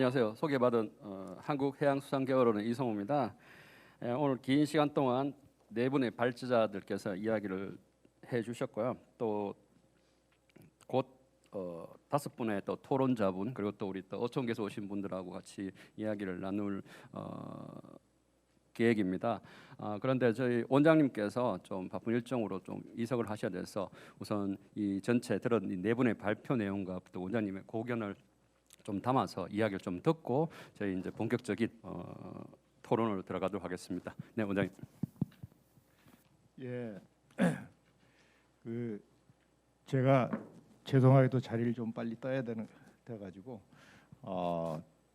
안녕하세요. 소개받은 한국해양수산개발원의 이성호입니다. 오늘 긴 시간 동안 네 분의 발제자들께서 이야기를 해주셨고요. 또 곧 다섯 분의 또 토론자분 그리고 또 우리 또 어촌에서 오신 분들하고 같이 이야기를 나눌 계획입니다. 그런데 저희 원장님께서 좀 바쁜 일정으로 좀 이석을 하셔야 돼서 우선 이 전체 들은 이 네 분의 발표 내용과 또 원장님의 고견을 좀 담아서 이야기를 좀 듣고 저희 이제 본격적인 토론으로 들어가도록 하겠습니다. 네, 원장님. 예, 제가 죄송하게도 자리를 좀 빨리 떠야 돼가지고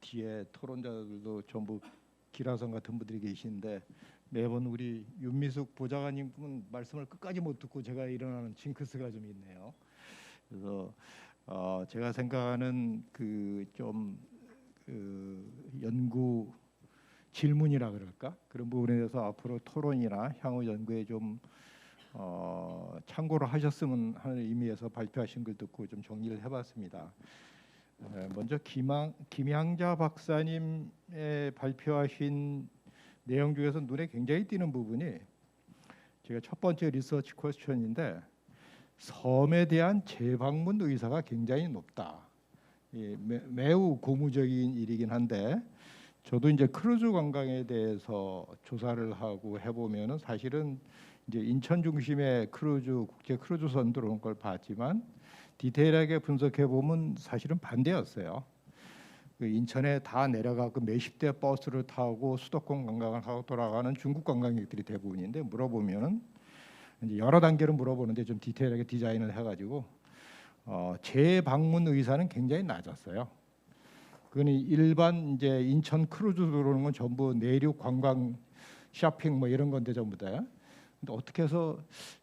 뒤에 토론자들도 전부 기라성 같은 분들이 계시는데 매번 우리 윤미숙 보좌관님은 말씀을 끝까지 못 듣고 제가 일어나는 징크스가 좀 있네요. 그래서 제가 생각하는 연구 질문이라 그럴까 그런 부분에 대해서 앞으로 토론이나 향후 연구에 좀 참고를 하셨으면 하는 의미에서 발표하신 걸 듣고 좀 정리를 해봤습니다. 먼저 김향자 박사님의 발표하신 내용 중에서 눈에 굉장히 띄는 부분이 제가 첫 번째 리서치 퀘스천인데 섬에 대한 재방문 의사가 굉장히 높다. 매우 고무적인 일이긴 한데 저도 이제 크루즈 관광에 대해서 조사를 하고 해보면은 사실은 이제 인천 중심의 국제 크루즈선 들어온 걸 봤지만 디테일하게 분석해 보면 사실은 반대였어요. 인천에 다 내려가고 몇십 대 버스를 타고 수도권 관광을 하고 돌아가는 중국 관광객들이 대부분인데 물어보면은 이제 여러 단계로 물어보는데 좀 디테일하게 디자인을 해가지고 재방문 의사는 굉장히 낮았어요. 그건 일반 이제 인천 크루즈 들어오는 건 전부 내륙 관광 쇼핑 뭐 이런 건데 전부 다. 근데 어떻게 해서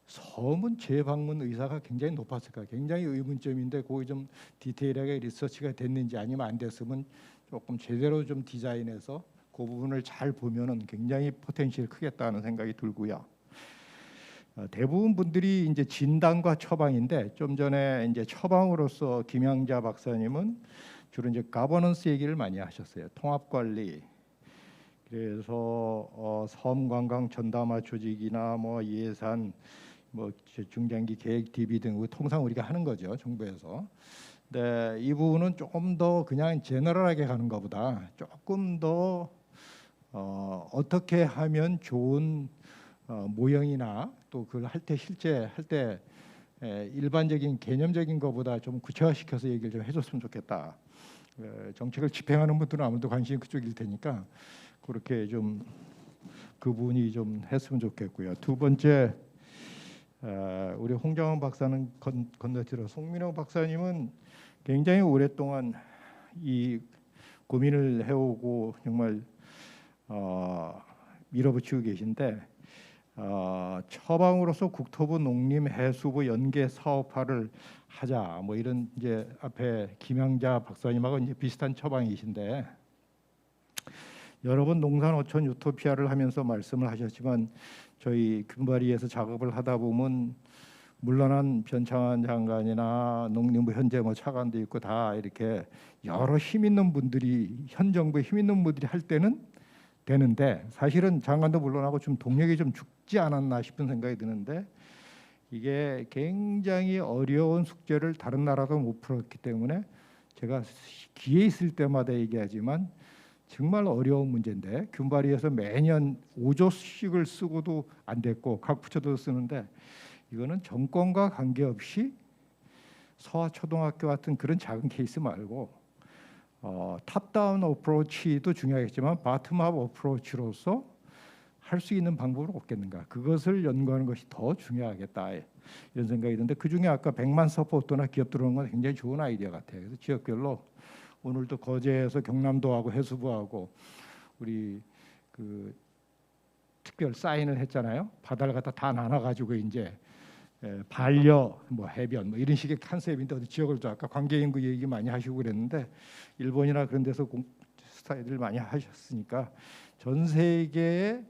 섬은 재방문 의사가 굉장히 높았을까? 굉장히 의문점인데 거기 좀 디테일하게 리서치가 됐는지 아니면 안 됐으면 조금 제대로 좀 디자인해서 그 부분을 잘 보면은 굉장히 포텐셜이 크겠다는 생각이 들고요. 대부분 분들이 이제 진단과 처방인데 좀 전에 이제 처방으로서 김향자 박사님은 주로 이제 가버넌스 얘기를 많이 하셨어요. 통합 관리. 그래서 섬 관광 전담화 조직이나 뭐 예산, 뭐 중장기 계획 DB 등 통상 우리가 하는 거죠 정부에서. 근데 이 부분은 조금 더 그냥 제너럴하게 가는 것보다 조금 더 어떻게 하면 좋은 모형이나 또 그걸 할 때 실제 할 때 일반적인 개념적인 것보다 좀 구체화시켜서 얘기를 좀 해줬으면 좋겠다. 정책을 집행하는 분들은 아무래도 관심이 그쪽일 테니까 그렇게 좀 그 부분이 좀 했으면 좋겠고요. 두 번째, 우리 홍정원 박사는 건너뛰어 송민호 박사님은 굉장히 오랫동안 이 고민을 해오고 정말 밀어붙이고 계신데 처방으로서 국토부 농림해수부 연계 사업화를 하자 뭐 이런 이제 앞에 김향자 박사님하고 이제 비슷한 처방이신데 여러 번 농산어촌 유토피아를 하면서 말씀을 하셨지만 저희 금바리에서 작업을 하다 보면 물러난 변창환 장관이나 농림부 현재 뭐 차관도 있고 다 이렇게 여러 힘 있는 분들이 현 정부에 힘 있는 분들이 할 때는 되는데 사실은 장관도 물러나고 좀 동력이 좀 죽지 않았나 싶은 생각이 드는데 이게 굉장히 어려운 숙제를 다른 나라도 못 풀었기 때문에 제가 기회 있을 때마다 얘기하지만 정말 어려운 문제인데 균바리에서 매년 5조씩을 쓰고도 안 됐고 각 부처도 쓰는데 이거는 정권과 관계없이 서초등학교 같은 그런 작은 케이스 말고 탑다운 어프로치도 중요하겠지만 바텀업 어프로치로서 할 수 있는 방법은 없겠는가? 그것을 연구하는 것이 더 중요하겠다 이런 생각이 드는데 그 중에 아까 100만 서포터나 기업 들어오는 건 굉장히 좋은 아이디어 같아요. 그래서 지역별로 오늘도 거제에서 경남도하고 해수부하고 우리 그 특별 사인을 했잖아요. 바다를 갖다 다 나눠가지고 이제 반려 뭐 해변 뭐 이런 식의 컨셉인데 어디 지역을 또 아까 관계 인구 얘기 많이 하시고 그랬는데 일본이나 그런 데서 스타일을 많이 하셨으니까 전 세계에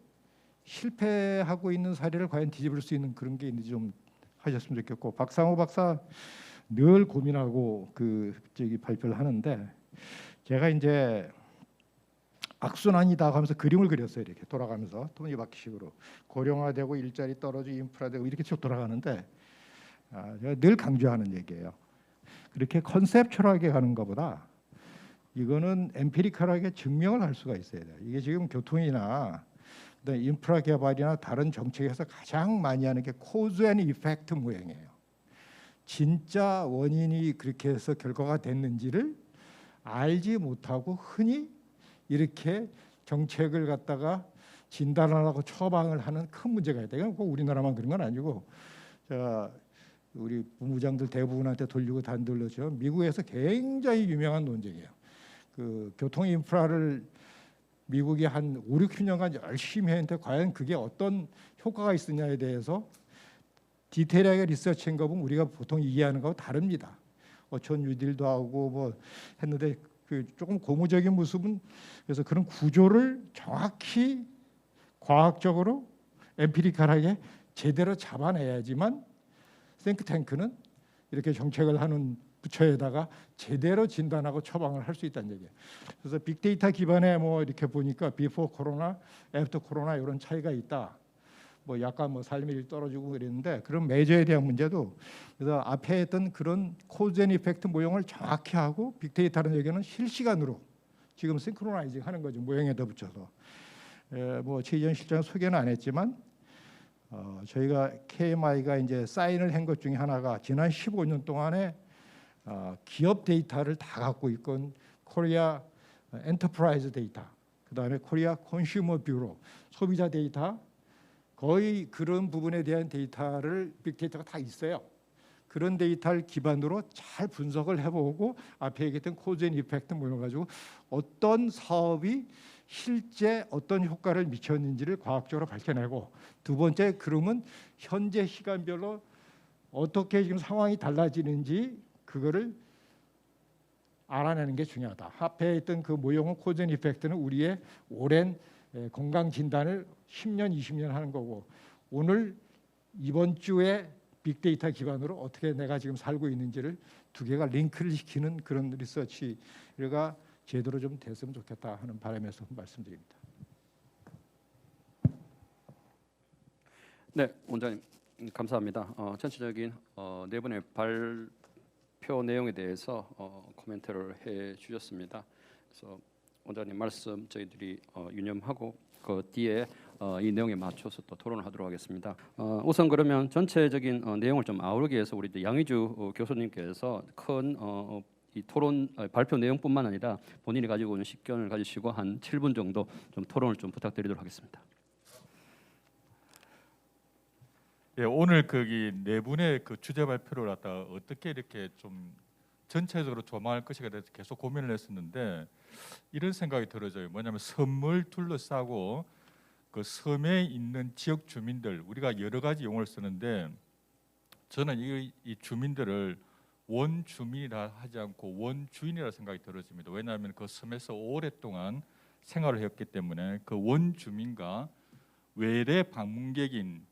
실패하고 있는 사례를 과연 뒤집을 수 있는 그런 게 있는지 좀 하셨으면 좋겠고 박상호 박사 늘 고민하고 발표를 하는데 제가 이제 악순환이다 하면서 그림을 그렸어요. 이렇게 돌아가면서 톱니바퀴식으로 고령화되고 일자리 떨어지고 인프라되고 이렇게 쭉 돌아가는데 제가 늘 강조하는 얘기예요. 그렇게 컨셉츄얼하게 가는 것보다 이거는 엠피리컬하게 증명을 할 수가 있어야 돼요. 이게 지금 교통이나 인프라 개발이나 다른 정책에서 가장 많이 하는 게 코즈 앤 이펙트 모형이에요. 진짜 원인이 그렇게 해서 결과가 됐는지를 알지 못하고 흔히 이렇게 정책을 갖다가 진단을 하고 처방을 하는 큰 문제가 있다. 이건 꼭 우리나라만 그런 건 아니고 우리 부부장들 대부분한테 돌리고 단돌렸죠. 미국에서 굉장히 유명한 논쟁이에요. 그 교통 인프라를 미국이 한 5, 6년간 열심히 했는데 과연 그게 어떤 효과가 있느냐에 대해서 디테일하게 리서치한 거 보면 우리가 보통 이해하는 거하고 다릅니다. 어촌 뉴딜도 하고 뭐 했는데 그 조금 고무적인 모습은 그래서 그런 구조를 정확히 과학적으로 엠피리컬하게 제대로 잡아내야지만 싱크탱크는 이렇게 정책을 하는 부처에다가 제대로 진단하고 처방을 할 수 있다는 얘기예요. 그래서 빅데이터 기반에 뭐 이렇게 보니까 비포 코로나, 애프터 코로나 이런 차이가 있다. 뭐 약간 뭐 삶의 질 떨어지고 그랬는데 그런 메저에 대한 문제도 그래서 앞에 했던 그런 코즈 앤 이펙트 모형을 정확히 하고 빅데이터라는 얘기는 실시간으로 지금 싱크로나이징 하는 거죠. 모형에다 붙여서. 뭐 최희전 실장 소개는 안 했지만 저희가 KMI가 이제 사인을 한 것 중에 하나가 지난 15년 동안에 기업 데이터를 다 갖고 있건 코리아 엔터프라이즈 데이터, 그다음에 코리아 컨슈머 뷰로 소비자 데이터 거의 그런 부분에 대한 데이터를 빅데이터가 다 있어요. 그런 데이터를 기반으로 잘 분석을 해보고 앞에 얘기했던 코즈 앤 이펙트 모여가지고 어떤 사업이 실제 어떤 효과를 미쳤는지를 과학적으로 밝혀내고 두 번째 그러면 현재 시간별로 어떻게 지금 상황이 달라지는지 그거를 알아내는 게 중요하다. 앞에 있던 그 모형은 코즈 앤 이펙트는 우리의 오랜 건강 진단을 10년, 20년 하는 거고 오늘 이번 주에 빅데이터 기반으로 어떻게 내가 지금 살고 있는지를 두 개가 링크를 시키는 그런 리서치가 제대로 좀 됐으면 좋겠다 하는 바람에서 말씀드립니다. 네, 원장님 감사합니다. 전체적인 네 분의 발표 내용에 대해서 코멘트를 해주셨습니다. 그래서 원장님 말씀 저희들이 유념하고 그 뒤에 이 내용에 맞춰서 또 토론을 하도록 하겠습니다. 우선 그러면 전체적인 내용을 좀 아우르기 위해서 우리 양의주 교수님께서 큰 이 토론 발표 내용뿐만 아니라 본인이 가지고 있는 식견을 가지시고 한 7분 정도 좀 토론을 좀 부탁드리도록 하겠습니다. 예, 오늘 거기 네 분의 그 주제 발표를 갖다가 어떻게 이렇게 좀 전체적으로 조망할 것인가에 대해서 계속 고민을 했었는데 이런 생각이 들어져요. 뭐냐면 섬을 둘러싸고 그 섬에 있는 지역 주민들 우리가 여러 가지 용어를 쓰는데 저는 이 주민들을 원주민이라 하지 않고 원주인이라 생각이 들어집니다. 왜냐하면 그 섬에서 오랫동안 생활을 했기 때문에 그 원주민과 외래 방문객인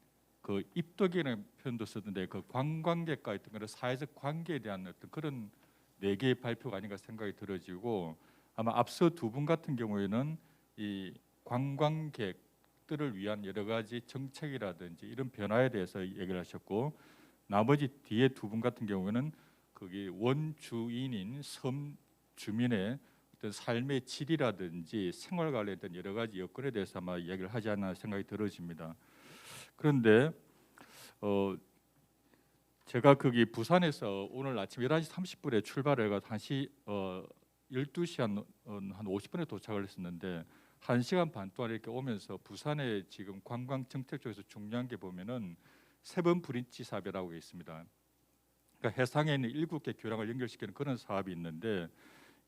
그 입덕이라는 표현도 쓰던데 그 관광객과 있던 그런 사회적 관계에 대한 어떤 그런 네 개의 발표가 아닌가 생각이 들어지고 아마 앞서 두 분 같은 경우에는 이 관광객들을 위한 여러 가지 정책이라든지 이런 변화에 대해서 얘기를 하셨고 나머지 뒤에 두 분 같은 경우에는 거기 원주인인 섬 주민의 어떤 삶의 질이라든지 생활 관련된 여러 가지 여건에 대해서 아마 이야기를 하지 않나 생각이 들어집니다. 그런데 제가 거기 부산에서 오늘 아침 11시 30분에 출발을 해서 12시 한 50분에 도착을 했었는데 1시간 반 동안 이렇게 오면서 부산에 지금 관광 정책 쪽에서 중요한 게 보면은 세번 브릿지 사업이라고 있습니다. 그러니까 해상에 있는 7개 교량을 연결시키는 그런 사업이 있는데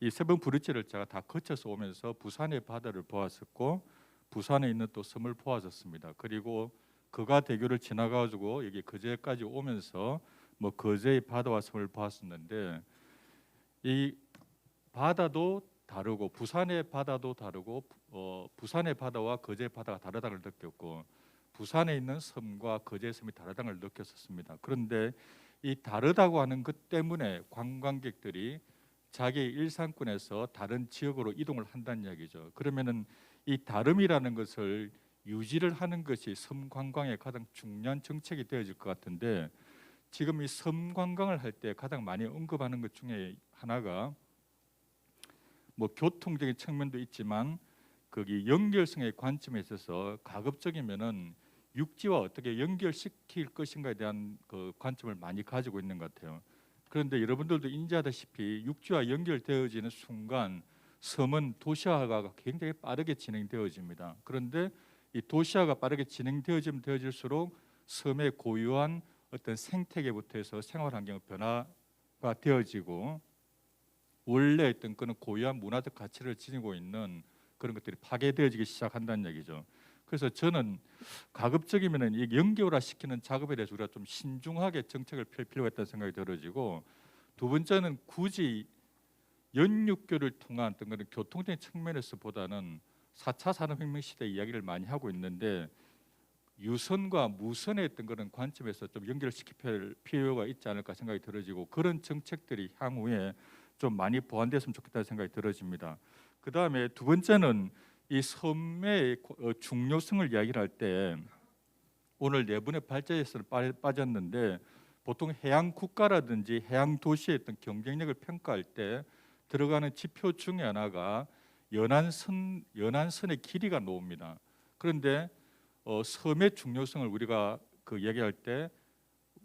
이 세번 브릿지를 제가 다 거쳐서 오면서 부산의 바다를 보았었고 부산에 있는 또 섬을 보았었습니다. 그리고 거가대교를 지나가지고 여기 거제까지 오면서 뭐 거제의 바다와 섬을 보았었는데 이 바다도 다르고 부산의 바다도 다르고 부산의 바다와 거제 바다가 다르다는 걸 느꼈고 부산에 있는 섬과 거제 섬이 다르다는 걸 느꼈었습니다. 그런데 이 다르다고 하는 것 때문에 관광객들이 자기의 일상권에서 다른 지역으로 이동을 한다는 이야기죠. 그러면은 이 다름이라는 것을 유지를 하는 것이 섬 관광의 가장 중요한 정책이 되어질 것 같은데, 지금 이 섬 관광을 할 때 가장 많이 언급하는 것 중에 하나가 뭐 교통적인 측면도 있지만 거기 연결성의 관점에 있어서 가급적이면은 육지와 어떻게 연결시킬 것인가에 대한 그 관점을 많이 가지고 있는 것 같아요. 그런데 여러분들도 인지하다시피 육지와 연결되어지는 순간 섬은 도시화가 굉장히 빠르게 진행되어집니다. 그런데 이 도시화가 빠르게 진행되어지면 되어질수록 섬의 고유한 어떤 생태계부터 해서 생활환경 변화가 되어지고 원래 있던 그런 고유한 문화적 가치를 지니고 있는 그런 것들이 파괴되어지기 시작한다는 얘기죠. 그래서 저는 가급적이면은 이 연계화 시키는 작업에 대해서 우리가 좀 신중하게 정책을 펼 필요가 있다는 생각이 들어지고, 두 번째는 굳이 연육교를 통한 어떤 그런 교통적인 측면에서보다는 4차 산업혁명 시대 이야기를 많이 하고 있는데 유선과 무선의 어떤 그런 관점에서 좀 연결시킬 필요가 있지 않을까 생각이 들어지고, 그런 정책들이 향후에 좀 많이 보완됐으면 좋겠다는 생각이 들어집니다. 그 다음에 두 번째는 이 섬의 중요성을 이야기를 할 때 오늘 네 분의 발제에서 빠졌는데, 보통 해양 국가라든지 해양 도시의 어떤 경쟁력을 평가할 때 들어가는 지표 중에 하나가 연안선의 길이가 나옵니다. 그런데 섬의 중요성을 우리가 그 얘기할 때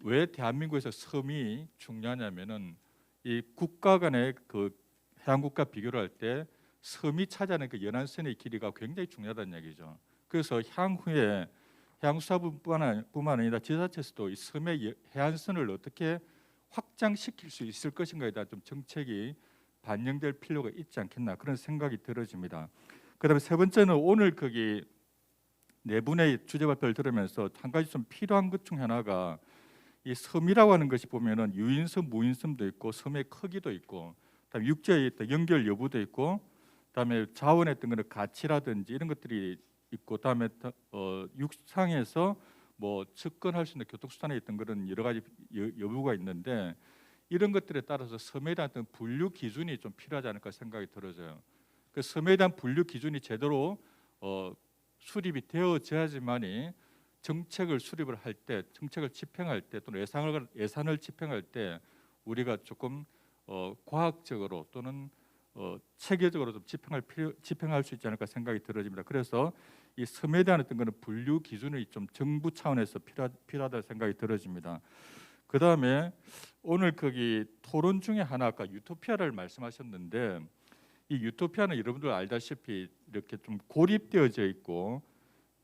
왜 대한민국에서 섬이 중요하냐면은 이 국가 간의 그 해양국가 비교를 할 때 섬이 차지하는 그 연안선의 길이가 굉장히 중요하다는 얘기죠. 그래서 향후에 해양수사부뿐만 아니라 지자체에서도 이 섬의 해안선을 어떻게 확장시킬 수 있을 것인가에 대한 좀 정책이 반영될 필요가 있지 않겠나, 그런 생각이 들어집니다. 그다음에 세 번째는 오늘 거기 네 분의 주제 발표를 들으면서 한 가지 좀 필요한 것 중 하나가 이 섬이라고 하는 것이 보면은 유인섬, 무인섬도 있고 섬의 크기도 있고, 그다음에 육지에 있던 연결 여부도 있고, 그다음에 자원의 어떤 그런 가치라든지 이런 것들이 있고, 그다음에 육상에서 뭐 접근할 수 있는 교통수단에 있던 그런 여러 가지 여부가 있는데, 이런 것들에 따라서 섬에 대한 어떤 분류 기준이 좀 필요하지 않을까 생각이 들어져요. 그 섬에 대한 분류 기준이 제대로 수립이 되어져야지만이 정책을 수립을 할 때, 정책을 집행할 때, 또는 예산을 집행할 때 우리가 조금 과학적으로 또는 체계적으로 좀 집행할 수 있지 않을까 생각이 들어집니다. 그래서 이 섬에 대한 어떤 그런 분류 기준이 좀 정부 차원에서 필요하다 생각이 들어집니다. 그 다음에 오늘 거기 토론 중에 하나 아까 유토피아를 말씀하셨는데, 이 유토피아는 여러분들 알다시피 이렇게 좀 고립되어져 있고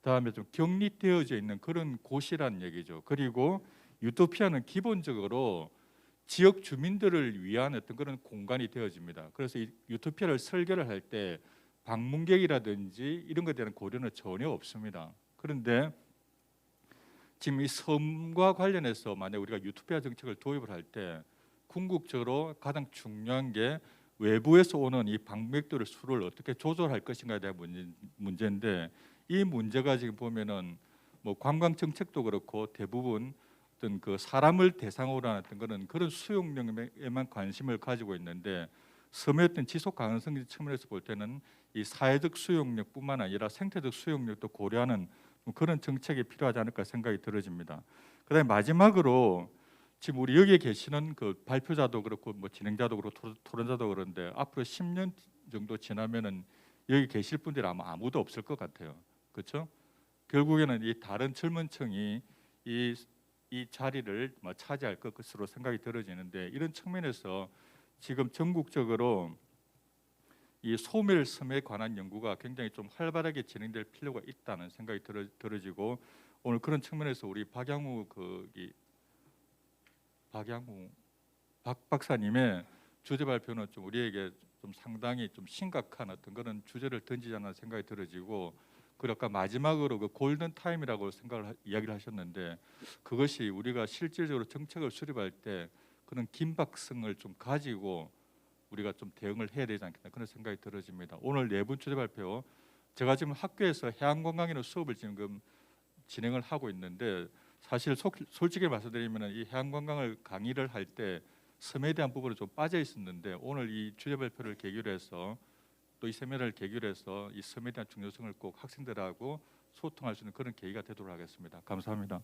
그다음에 좀 격리되어져 있는 그런 곳이란 얘기죠. 그리고 유토피아는 기본적으로 지역 주민들을 위한 어떤 그런 공간이 되어집니다. 그래서 이 유토피아를 설계를 할 때 방문객이라든지 이런 것에 대한 고려는 전혀 없습니다. 그런데 지금 이 섬과 관련해서 만약 우리가 유토피아 정책을 도입을 할 때 궁극적으로 가장 중요한 게 외부에서 오는 이 방문객들의 수를 어떻게 조절할 것인가에 대한 문제인데, 이 문제가 지금 보면은 뭐 관광 정책도 그렇고 대부분 어떤 그 사람을 대상으로 하는 그런 수용력에만 관심을 가지고 있는데, 섬의 어떤 지속 가능성 측면에서 볼 때는 이 사회적 수용력뿐만 아니라 생태적 수용력도 고려하는 그런 정책이 필요하지 않을까 생각이 들어집니다. 그다음에 마지막으로 지금 우리 여기에 계시는 그 발표자도 그렇고 뭐 진행자도 그렇고 토론자도 그런데 앞으로 10년 정도 지나면은 여기 계실 분들이 아마 아무도 없을 것 같아요. 그렇죠? 결국에는 이 다른 젊은 층이 이 자리를 차지할 것으로 생각이 들어지는데, 이런 측면에서 지금 전국적으로 이 소멸섬에 관한 연구가 굉장히 좀 활발하게 진행될 필요가 있다는 생각이 들어지고, 오늘 그런 측면에서 우리 박양우 박 박사님의 주제 발표는 좀 우리에게 좀 상당히 좀 심각한 어떤 그런 주제를 던지지 않나 생각이 들어지고, 그리고 아까 마지막으로 그 골든 타임이라고 이야기를 하셨는데, 그것이 우리가 실질적으로 정책을 수립할 때 그런 긴박성을 좀 가지고 우리가 좀 대응을 해야 되지 않겠나, 그런 생각이 들어집니다. 오늘 네 분 주제 발표, 제가 지금 학교에서 해양관광이라는 수업을 지금 진행을 하고 있는데, 사실 솔직히 말씀드리면 이 해양관광을 강의를 할 때 섬에 대한 부분이 좀 빠져 있었는데 오늘 이 주제 발표를 계기로 해서 또 이 세미나를 계기로 해서 이 섬에 대한 중요성을 꼭 학생들하고 소통할 수 있는 그런 계기가 되도록 하겠습니다. 감사합니다.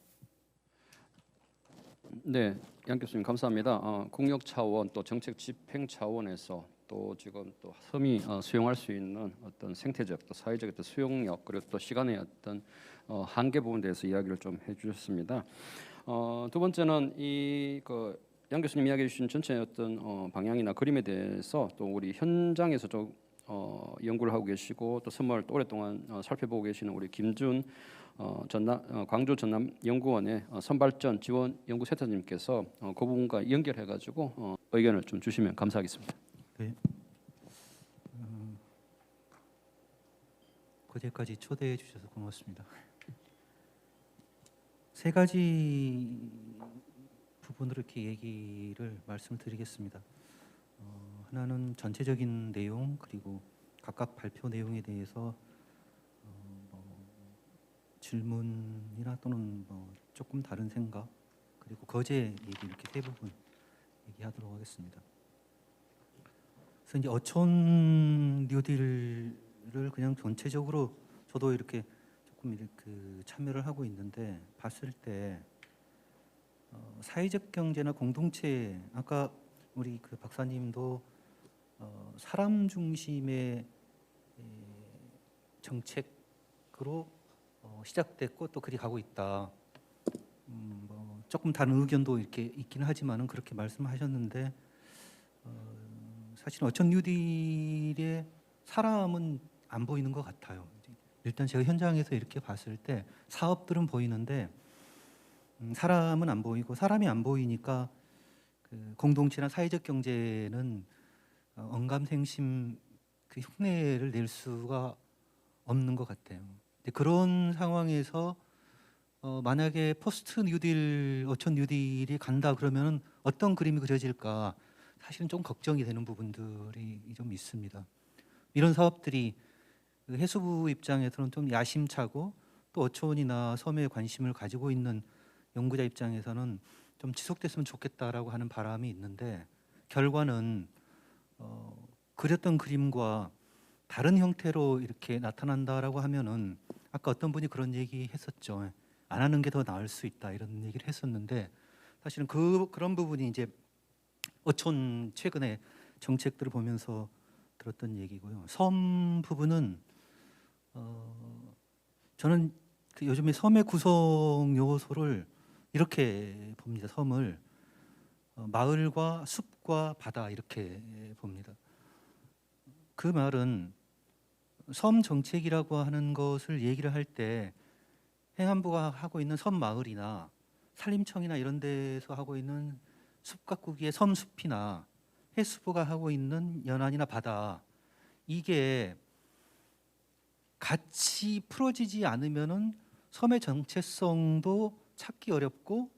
네, 양 교수님 감사합니다. 국력 차원 또 정책 집행 차원에서 또 지금 또 섬이 수용할 수 있는 어떤 생태적 또 사회적 어떤 수용력 그리고 또 시간의 어떤 한계 부분에 대해서 이야기를 좀 해주셨습니다. 두 번째는 양 교수님 이야기해 주신 전체 어떤 방향이나 그림에 대해서 또 우리 현장에서 좀 연구를 하고 계시고 또 섬을 또 오랫동안 살펴보고 계시는 우리 김준 광주 전남 연구원의 선발전 지원 연구센터님께서 그 부분과 연결해가지고 의견을 좀 주시면 감사하겠습니다. 네. 고대까지 초대해 주셔서 고맙습니다. 세 가지 부분으로 이렇게 얘기를 말씀드리겠습니다. 하나는 전체적인 내용 그리고 각각 발표 내용에 대해서 질문이나 또는 조금 다른 생각 그리고 거제 얘기 이렇게 세 부분 얘기하도록 하겠습니다. 그래서 이제 어촌 뉴딜을 그냥 전체적으로 저도 이렇게 조금 이렇게 참여를 하고 있는데 봤을 때 사회적 경제나 공동체 아까 우리 그 박사님도 사람 중심의 정책으로 시작됐고 또 그리 가고 있다. 조금 다른 의견도 이렇게 있긴 하지만은 그렇게 말씀하셨는데 사실 어촌 뉴딜의 사람은 안 보이는 것 같아요. 일단 제가 현장에서 이렇게 봤을 때 사업들은 보이는데 사람은 안 보이고 사람이 안 보이니까 그 공동체나 사회적 경제는 언감생심 그 흉내를 낼 수가 없는 것 같아요. 근데 그런 상황에서 만약에 포스트 뉴딜, 어촌 뉴딜이 간다 그러면 어떤 그림이 그려질까 사실은 좀 걱정이 되는 부분들이 좀 있습니다. 이런 사업들이 그 해수부 입장에서는 좀 야심차고 또 어촌이나 섬에 관심을 가지고 있는 연구자 입장에서는 좀 지속됐으면 좋겠다라고 하는 바람이 있는데 결과는 그렸던 그림과 다른 형태로 이렇게 나타난다라고 하면은 아까 어떤 분이 그런 얘기 했었죠. 안 하는 게 더 나을 수 있다 이런 얘기를 했었는데 사실은 그런 부분이 이제 어촌 최근에 정책들을 보면서 들었던 얘기고요. 섬 부분은 저는 그 요즘에 섬의 구성 요소를 이렇게 봅니다. 섬을 마을과 숲과 바다 이렇게 봅니다. 그 말은 섬 정책이라고 하는 것을 얘기를 할 때 행안부가 하고 있는 섬 마을이나 산림청이나 이런 데서 하고 있는 숲 가꾸기의 섬 숲이나 해수부가 하고 있는 연안이나 바다 이게 같이 풀어지지 않으면은 섬의 정체성도 찾기 어렵고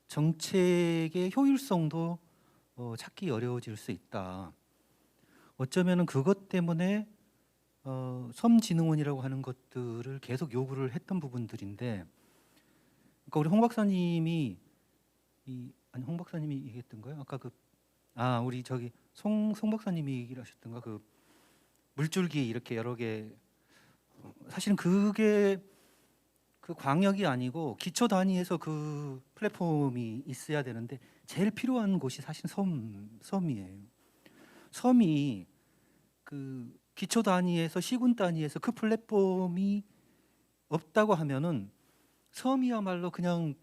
정책의 효율성도 찾기 어려워질 수 있다. 어쩌면은 그것 때문에 섬진흥원이라고 하는 것들을 계속 요구를 했던 부분들인데, 그러니까 우리 홍 박사님이 홍 박사님이 얘기했던가요? 아까 우리 저기 송 박사님이 얘기를 하셨던가 그 물줄기 이렇게 여러 개 사실은 그게 그 광역이 아니고 기초 단위에서 그 플랫폼이 있어야 되는데 제일 필요한 곳이 사실 섬이에요. 섬이 그 기초 단위에서 시군 단위에서 그 플랫폼이 없다고 하면은 섬이야말로 그냥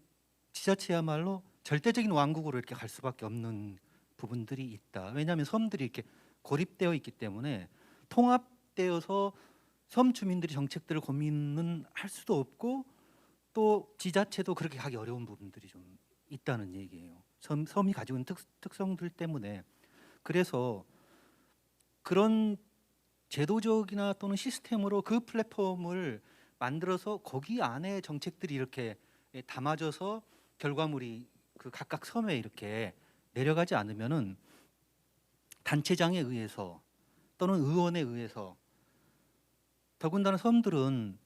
지자체야말로 절대적인 왕국으로 이렇게 갈 수밖에 없는 부분들이 있다. 왜냐하면 섬들이 이렇게 고립되어 있기 때문에 통합되어서 섬 주민들이 정책들을 고민은 할 수도 없고 또 지자체도 그렇게 가기 어려운 부분들이 좀 있다는 얘기예요. 섬이 가지고 있는 특성들 때문에. 그래서 그런 제도적이나 또는 시스템으로 그 플랫폼을 만들어서 거기 안에 정책들이 이렇게 담아져서 결과물이 그 각각 섬에 이렇게 내려가지 않으면은 단체장에 의해서 또는 의원에 의해서 더군다나 섬들은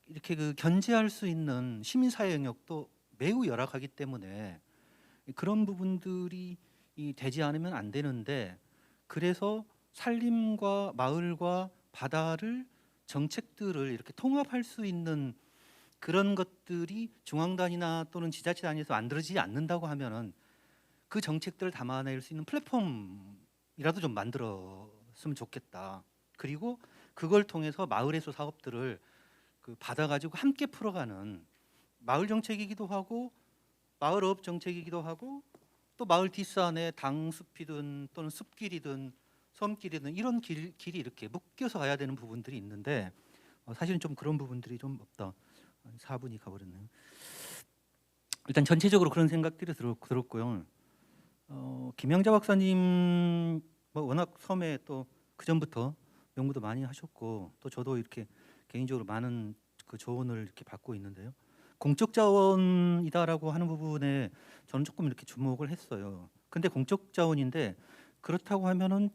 이렇게 그 견제할 수 있는 시민사회 영역도 매우 열악하기 때문에 그런 부분들이 되지 않으면 안 되는데, 그래서 산림과 마을과 바다를 정책들을 이렇게 통합할 수 있는 그런 것들이 중앙단이나 또는 지자체 단위에서 만들어지지 않는다고 하면은 그 정책들을 담아낼 수 있는 플랫폼이라도 좀 만들었으면 좋겠다. 그리고 그걸 통해서 마을에서 사업들을 받아가지고 함께 풀어가는 마을 정책이기도 하고 마을업 정책이기도 하고 또 마을 뒷산에 당숲이든 또는 숲길이든 섬길이든 이런 길이 이렇게 묶여서 가야 되는 부분들이 있는데 사실은 좀 그런 부분들이 좀 없다. 4분이 가버렸네요. 일단 전체적으로 그런 생각들이 들었고요. 김영자 박사님 뭐 워낙 섬에 또 그 전부터 연구도 많이 하셨고 또 저도 이렇게 개인적으로 많은 그 조언을 이렇게 받고 있는데요. 공적 자원이다라고 하는 부분에 저는 조금 이렇게 주목을 했어요. 근데 공적 자원인데 그렇다고 하면은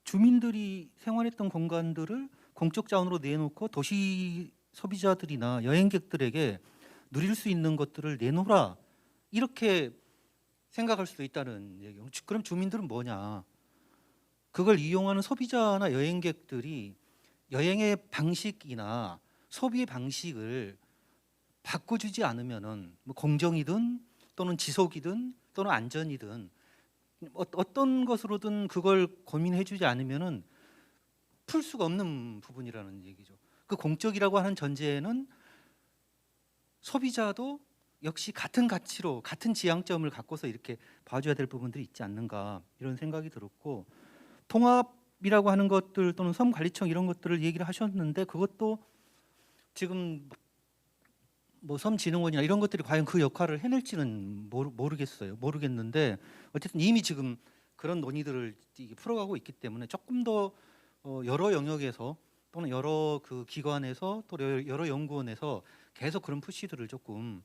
주민들이 생활했던 공간들을 공적 자원으로 내놓고 도시 소비자들이나 여행객들에게 누릴 수 있는 것들을 내놓으라 이렇게 생각할 수도 있다는 얘기예요. 그럼 주민들은 뭐냐? 그걸 이용하는 소비자나 여행객들이 여행의 방식이나 소비의 방식을 바꿔주지 않으면은 뭐 공정이든 또는 지속이든 또는 안전이든 어떤 것으로든 그걸 고민해주지 않으면은 풀 수가 없는 부분이라는 얘기죠. 그 공적이라고 하는 전제에는 소비자도 역시 같은 가치로 같은 지향점을 갖고서 이렇게 봐줘야 될 부분들이 있지 않는가 이런 생각이 들었고 통합이라고 하는 것들 또는 섬관리청 이런 것들을 얘기를 하셨는데 그것도 지금 뭐 섬진흥원이나 이런 것들이 과연 그 역할을 해낼지는 모르겠는데 어쨌든 이미 지금 그런 논의들을 풀어가고 있기 때문에 조금 더 여러 영역에서 또는 여러 그 기관에서 또 여러 연구원에서 계속 그런 푸시들을 조금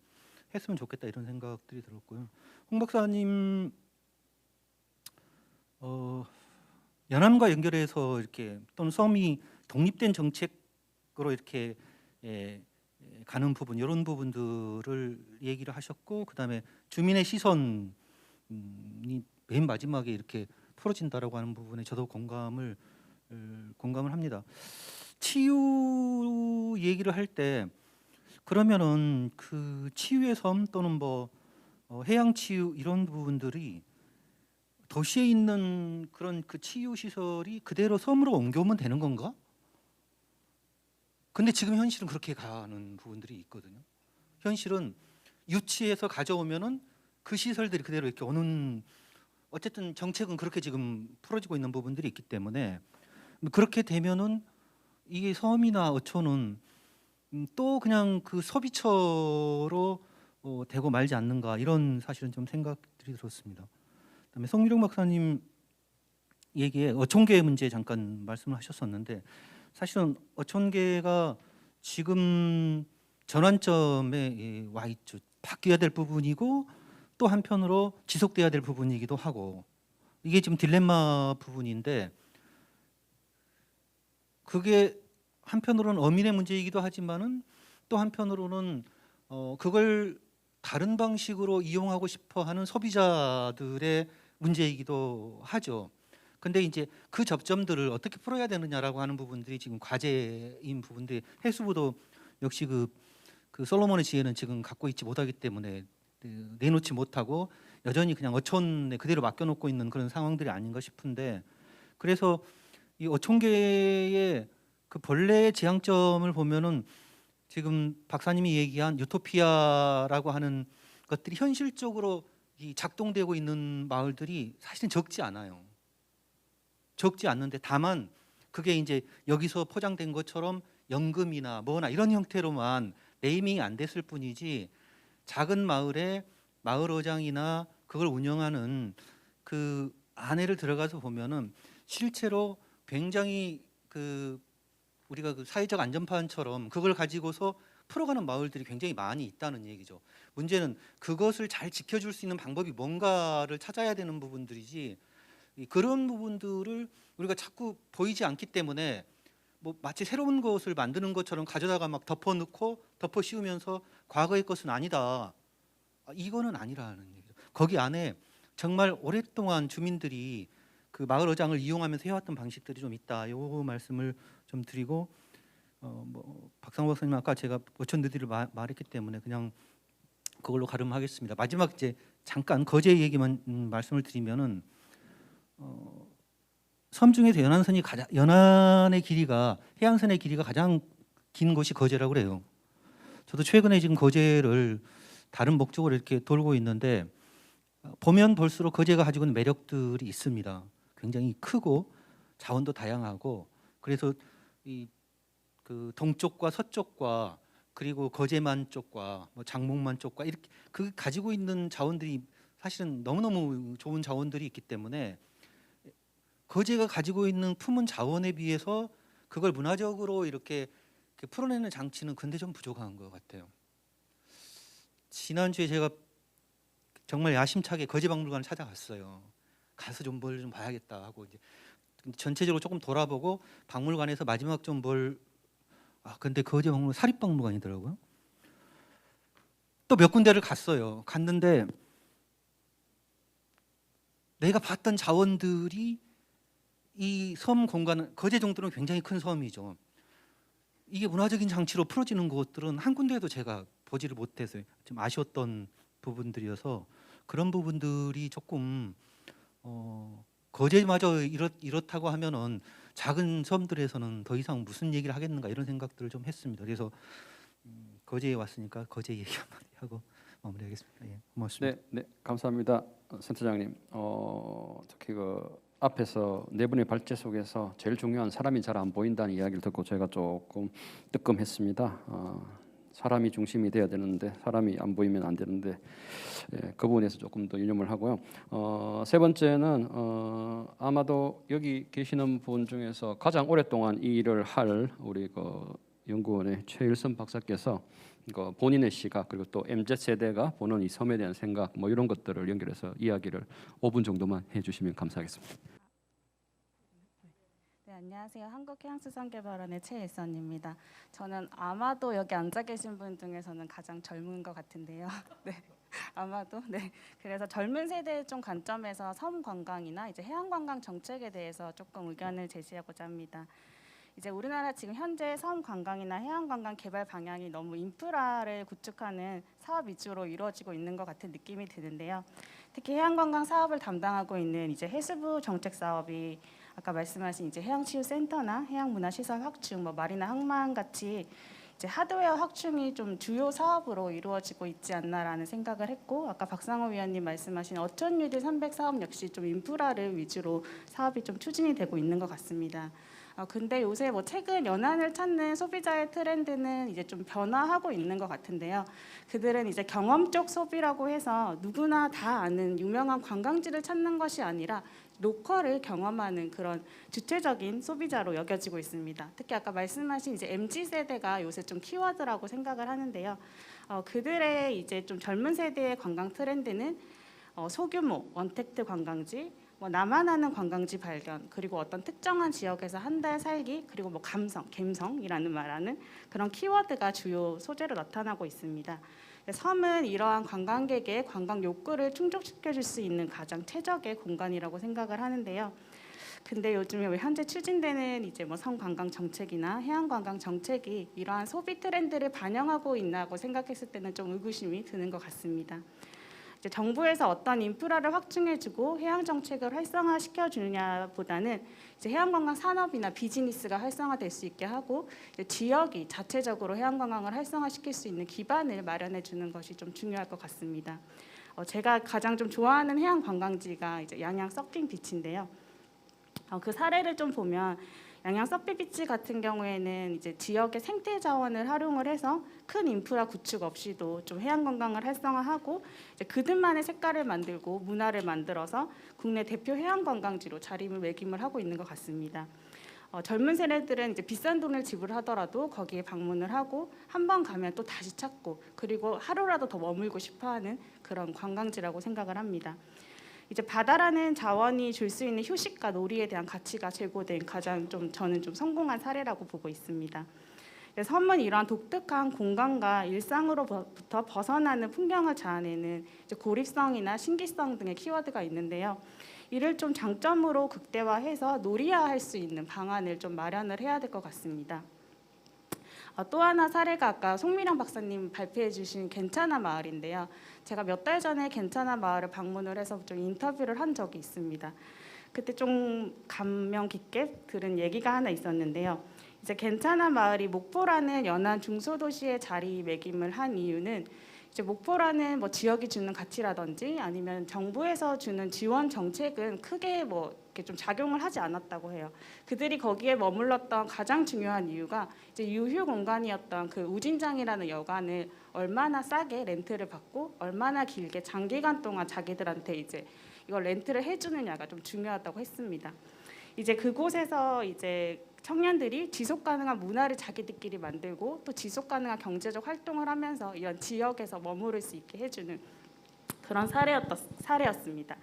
했으면 좋겠다 이런 생각들이 들었고요. 홍 박사님 연안과 연결해서 이렇게 또는 섬이 독립된 정책으로 이렇게 가는 부분 이런 부분들을 얘기를 하셨고 그다음에 주민의 시선이 맨 마지막에 이렇게 풀어진다라고 하는 부분에 저도 공감을 합니다. 치유 얘기를 할 때 그러면은 그 치유의 섬 또는 뭐 해양 치유 이런 부분들이 도시에 있는 그런 그 치유 시설이 그대로 섬으로 옮겨오면 되는 건가? 근데 지금 현실은 그렇게 가는 부분들이 있거든요. 현실은 유치해서 가져오면은 그 시설들이 그대로 이렇게 오는 어쨌든 정책은 그렇게 지금 풀어지고 있는 부분들이 있기 때문에 그렇게 되면은 이게 섬이나 어촌은 또 그냥 그 소비처로 되고 말지 않는가 이런 사실은 좀 생각들이 들었습니다. 그다음에 송미령 박사님 얘기에 어촌계 문제 잠깐 말씀을 하셨었는데 사실은 어촌계가 지금 전환점에 와 있죠. 바뀌어야 될 부분이고 또 한편으로 지속돼야 될 부분이기도 하고 이게 지금 딜레마 부분인데 그게 한편으로는 어민의 문제이기도 하지만은 또 한편으로는 그걸 다른 방식으로 이용하고 싶어하는 소비자들의 문제이기도 하죠. 근데 이제 그 접점들을 어떻게 풀어야 되느냐라고 하는 부분들이 지금 과제인 부분들이 해수부도 역시 그 솔로몬의 지혜는 지금 갖고 있지 못하기 때문에 내놓지 못하고 여전히 그냥 어촌에 그대로 맡겨놓고 있는 그런 상황들이 아닌가 싶은데 그래서 이 어촌계의 그 본래의 지향점을 보면은 지금 박사님이 얘기한 유토피아라고 하는 것들이 현실적으로 이 작동되고 있는 마을들이 사실은 적지 않아요. 적지 않는데 다만 그게 이제 여기서 포장된 것처럼 연금이나 뭐나 이런 형태로만 네이밍이 안 됐을 뿐이지 작은 마을에 마을어장이나 그걸 운영하는 그 안에를 들어가서 보면은 실제로 굉장히 우리가 그 사회적 안전판처럼 그걸 가지고서 풀어가는 마을들이 굉장히 많이 있다는 얘기죠. 문제는 그것을 잘 지켜줄 수 있는 방법이 뭔가를 찾아야 되는 부분들이지 그런 부분들을 우리가 자꾸 보이지 않기 때문에 뭐 마치 새로운 것을 만드는 것처럼 가져다가 막 덮어 넣고 덮어 씌우면서 과거의 것은 아니다. 이거는 아니라는 얘기죠. 거기 안에 정말 오랫동안 주민들이 그 마을 어장을 이용하면서 해왔던 방식들이 좀 있다. 요 말씀을 좀 드리고 뭐 박상호 박사님 아까 제가 어촌들이를 말했기 때문에 그냥 그걸로 가름하겠습니다. 마지막 이제 잠깐 거제 얘기만 말씀을 드리면은 섬 중에서 연안의 길이가 해양선의 길이가 가장 긴 곳이 거제라고 그래요. 저도 최근에 지금 거제를 다른 목적으로 이렇게 돌고 있는데 보면 볼수록 거제가 가지고 있는 매력들이 있습니다. 굉장히 크고 자원도 다양하고 그래서 이 그 동쪽과 서쪽과 그리고 거제만 쪽과 뭐 장목만 쪽과 이렇게 그 가지고 있는 자원들이 사실은 너무너무 좋은 자원들이 있기 때문에 거제가 가지고 있는 품은 자원에 비해서 그걸 문화적으로 이렇게 풀어내는 장치는 근데 좀 부족한 것 같아요. 지난주에 제가 정말 야심차게 거제박물관을 찾아갔어요. 가서 좀 뭘 좀 봐야겠다 하고 이제 전체적으로 조금 돌아보고 박물관에서 마지막 좀 근데 거제박물관 사립박물관이더라고요. 또 몇 군데를 갔어요. 갔는데 내가 봤던 자원들이 이 섬 공간은 거제 정도는 굉장히 큰 섬이죠. 이게 문화적인 장치로 풀어지는 곳들은 한 군데에도 제가 보지를 못해서 좀 아쉬웠던 부분들이어서 그런 부분들이 조금 거제마저 이렇다고 하면은 작은 섬들에서는 더 이상 무슨 얘기를 하겠는가 이런 생각들을 좀 했습니다. 그래서 거제에 왔으니까 거제 얘기 한마디 하고 마무리하겠습니다. 예, 고맙습니다. 네, 감사합니다, 센터장님. 특히 그 앞에서 네 분의 발제 속에서 제일 중요한 사람이 잘 안 보인다는 이야기를 듣고 제가 조금 뜨끔했습니다. 사람이 중심이 돼야 되는데 사람이 안 보이면 안 되는데 그 부분에서 조금 더 유념을 하고요. 세 번째는 아마도 여기 계시는 분 중에서 가장 오랫동안 이 일을 할 우리 그 연구원의 최일선 박사께서 본인의 시각 그리고 또 MZ 세대가 보는 이 섬에 대한 생각 뭐 이런 것들을 연결해서 이야기를 5분 정도만 해주시면 감사하겠습니다. 네, 안녕하세요. 한국해양수산개발원의 최일선입니다. 저는 아마도 여기 앉아 계신 분 중에서는 가장 젊은 것 같은데요. 네, 아마도 네. 그래서 젊은 세대의 좀 관점에서 섬 관광이나 이제 해양 관광 정책에 대해서 조금 의견을 제시하고자 합니다. 이제 우리나라 지금 현재 섬 관광이나 해양 관광 개발 방향이 너무 인프라를 구축하는 사업 위주로 이루어지고 있는 것 같은 느낌이 드는데요. 특히 해양 관광 사업을 담당하고 있는 이제 해수부 정책 사업이 아까 말씀하신 이제 해양치유센터나 해양문화시설 확충, 뭐 마리나 항만 같이 이제 하드웨어 확충이 좀 주요 사업으로 이루어지고 있지 않나라는 생각을 했고, 아까 박상호 위원님 말씀하신 어촌뉴딜 300 사업 역시 좀 인프라를 위주로 사업이 좀 추진이 되고 있는 것 같습니다. 근데 요새 뭐 최근 연안을 찾는 소비자의 트렌드는 이제 좀 변화하고 있는 것 같은데요. 그들은 이제 경험적 소비라고 해서 누구나 다 아는 유명한 관광지를 찾는 것이 아니라 로컬을 경험하는 그런 주체적인 소비자로 여겨지고 있습니다. 특히 아까 말씀하신 이제 MZ 세대가 요새 좀 키워드라고 생각을 하는데요. 그들의 이제 좀 젊은 세대의 관광 트렌드는 소규모 원택트 관광지, 뭐 나만 아는 관광지 발견, 그리고 어떤 특정한 지역에서 한 달 살기, 그리고 뭐 갬성이라는 말하는 그런 키워드가 주요 소재로 나타나고 있습니다. 섬은 이러한 관광객의 관광 욕구를 충족시켜줄 수 있는 가장 최적의 공간이라고 생각을 하는데요. 근데 요즘에 현재 추진되는 이제 뭐 섬 관광 정책이나 해양 관광 정책이 이러한 소비 트렌드를 반영하고 있나고 생각했을 때는 좀 의구심이 드는 것 같습니다. 이제 정부에서 어떤 인프라를 확충해주고 해양 정책을 활성화시켜주느냐보다는 이제 해양관광 산업이나 비즈니스가 활성화될 수 있게 하고 이제 지역이 자체적으로 해양관광을 활성화시킬 수 있는 기반을 마련해주는 것이 좀 중요할 것 같습니다. 제가 가장 좀 좋아하는 해양관광지가 이제 양양 서핑 비치인데요. 그 사례를 좀 보면 양양 서핑 비치 같은 경우에는 이제 지역의 생태 자원을 활용을 해서 큰 인프라 구축 없이도 좀 해양 관광을 활성화하고 이제 그들만의 색깔을 만들고 문화를 만들어서 국내 대표 해양 관광지로 자리매김을 하고 있는 것 같습니다. 젊은 세대들은 이제 비싼 돈을 지불하더라도 거기에 방문을 하고 한 번 가면 또 다시 찾고 그리고 하루라도 더 머물고 싶어하는 그런 관광지라고 생각을 합니다. 이제 바다라는 자원이 줄 수 있는 휴식과 놀이에 대한 가치가 제고된 가장 좀 저는 좀 성공한 사례라고 보고 있습니다. 섬은 이러한 독특한 공간과 일상으로부터 벗어나는 풍경을 자아내는 이제 고립성이나 신기성 등의 키워드가 있는데요. 이를 좀 장점으로 극대화해서 놀이화할 수 있는 방안을 좀 마련을 해야 될 것 같습니다. 또 하나 사례가 아까 송미령 박사님 발표해 주신 괜찮아 마을인데요. 제가 몇 달 전에 괜찮아 마을을 방문을 해서 좀 인터뷰를 한 적이 있습니다. 그때 좀 감명 깊게 들은 얘기가 하나 있었는데요. 이제 괜찮아 마을이 목포라는 연안 중소도시에 자리매김을 한 이유는 이제 목포라는 뭐 지역이 주는 가치라든지 아니면 정부에서 주는 지원 정책은 크게 뭐 이렇게 좀 작용을 하지 않았다고 해요. 그들이 거기에 머물렀던 가장 중요한 이유가 이제 유휴 공간이었던 그 우진장이라는 여관을 얼마나 싸게 렌트를 받고 얼마나 길게 장기간 동안 자기들한테 이제 이걸 렌트를 해주느냐가 좀 중요하다고 했습니다. 이제 그곳에서 이제 청년들이 지속 가능한 문화를 자기들끼리 만들고 또 지속 가능한 경제적 활동을 하면서 이런 지역에서 머무를 수 있게 해주는 그런 사례였습니다.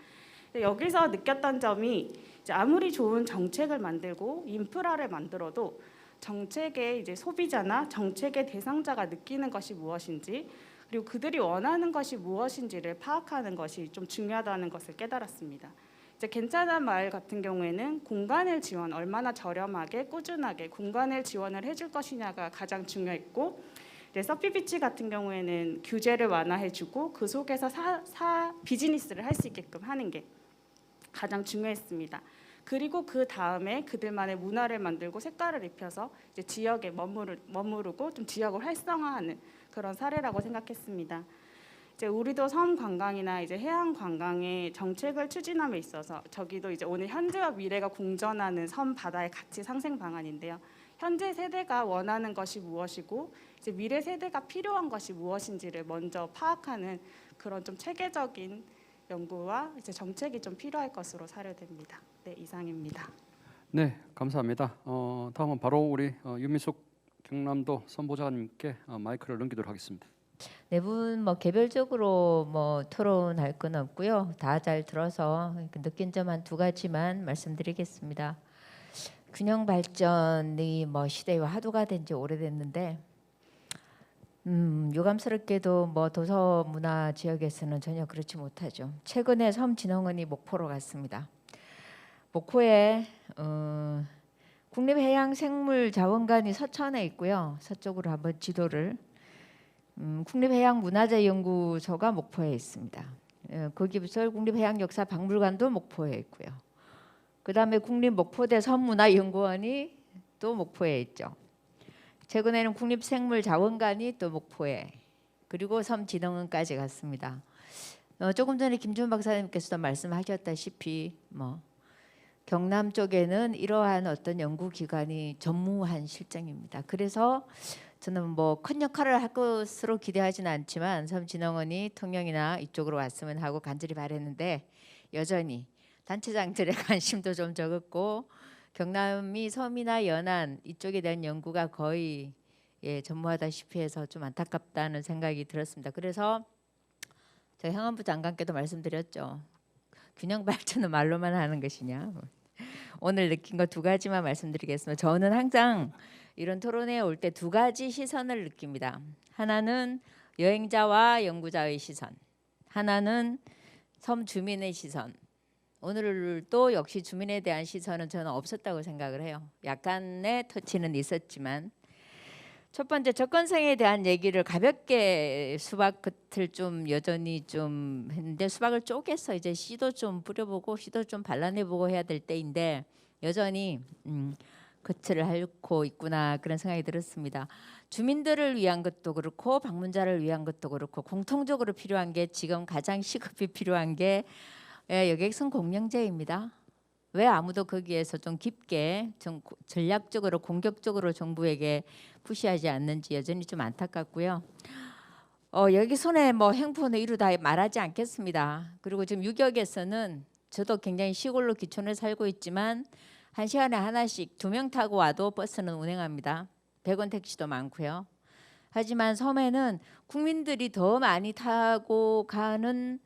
여기서 느꼈던 점이 이제 아무리 좋은 정책을 만들고 인프라를 만들어도 정책의 이제 소비자나 정책의 대상자가 느끼는 것이 무엇인지 그리고 그들이 원하는 것이 무엇인지를 파악하는 것이 좀 중요하다는 것을 깨달았습니다. 이제 괜찮은 마을 같은 경우에는 공간을 지원 얼마나 저렴하게 꾸준하게 공간을 지원을 해줄 것이냐가 가장 중요했고 이제 서피비치 같은 경우에는 규제를 완화해주고 그 속에서 비즈니스를 할 수 있게끔 하는 게 가장 중요했습니다. 그리고 그 다음에 그들만의 문화를 만들고 색깔을 입혀서 이제 지역에 머무르고 좀 지역을 활성화하는 그런 사례라고 생각했습니다. 이제 우리도 섬 관광이나 이제 해양 관광의 정책을 추진함에 있어서 저기도 이제 오늘 현재와 미래가 공존하는 섬 바다의 가치 상생 방안인데요. 현재 세대가 원하는 것이 무엇이고 이제 미래 세대가 필요한 것이 무엇인지를 먼저 파악하는 그런 좀 체계적인 연구와 이제 정책이 좀 필요할 것으로 사료됩니다. 네, 이상입니다. 네, 감사합니다. 다음은 바로 우리 유미숙 경남도 선보좌관님께 마이크를 넘기도록 하겠습니다. 네 분 뭐 개별적으로 뭐 토론할 건 없고요. 다 잘 들어서 느낀 점 한 두 가지만 말씀드리겠습니다. 균형 발전이 뭐 시대의 화두가 된 지 오래됐는데 유감스럽게도 뭐 도서 문화 지역에서는 전혀 그렇지 못하죠. 최근에 섬진흥원이 목포로 갔습니다. 목포에 국립해양생물자원관이 서천에 있고요. 서쪽으로 한번 지도를 국립해양문화재연구소가 목포에 있습니다. 거기부터 국립해양역사박물관도 목포에 있고요. 그다음에 국립목포대 섬문화연구원이 또 목포에 있죠. 최근에는 국립생물자원관이 또 목포에 그리고 섬진흥원까지 갔습니다. 조금 전에 김준 박사님께서도 말씀하셨다시피 뭐 경남 쪽에는 이러한 어떤 연구기관이 전무한 실정입니다. 그래서 저는 뭐 큰 역할을 할 것으로 기대하지는 않지만 섬진흥원이 통영이나 이쪽으로 왔으면 하고 간절히 바랬는데 여전히 단체장들의 관심도 좀 적었고 경남이 섬이나 연안 이쪽에 대한 연구가 거의 전무하다시피 해서 좀 안타깝다는 생각이 들었습니다. 그래서 저희 행안부 장관께도 말씀드렸죠. 균형 발전은 말로만 하는 것이냐. 오늘 느낀 거 두 가지만 말씀드리겠습니다. 저는 항상 이런 토론회에 올 때 두 가지 시선을 느낍니다. 하나는 여행자와 연구자의 시선, 하나는 섬 주민의 시선. 오늘도 역시 주민에 대한 시선은 저는 없었다고 생각을 해요. 약간의 터치는 있었지만 첫 번째 접근성에 대한 얘기를 가볍게 수박 끝을 좀 여전히 좀 했는데 수박을 쪼개서 이제 씨도 좀 뿌려보고 씨도 좀 발라내보고 해야 될 때인데 여전히 끝을 앓고 있구나 그런 생각이 들었습니다. 주민들을 위한 것도 그렇고 방문자를 위한 것도 그렇고 공통적으로 필요한 게 지금 가장 시급히 필요한 게 여객선 공영제입니다. 왜 아무도 거기에서 좀 깊게 좀 전략적으로 공격적으로 정부에게 푸시하지 않는지 여전히 좀 안타깝고요. 여기 손에 뭐 행포는 이루다 말하지 않겠습니다. 그리고 지금 유격에서는 저도 굉장히 시골로 기촌에 살고 있지만 1시간에 하나씩 2명 타고 와도 버스는 운행합니다. 100원 택시도 많고요. 하지만 섬에는 국민들이 더 많이 타고 가는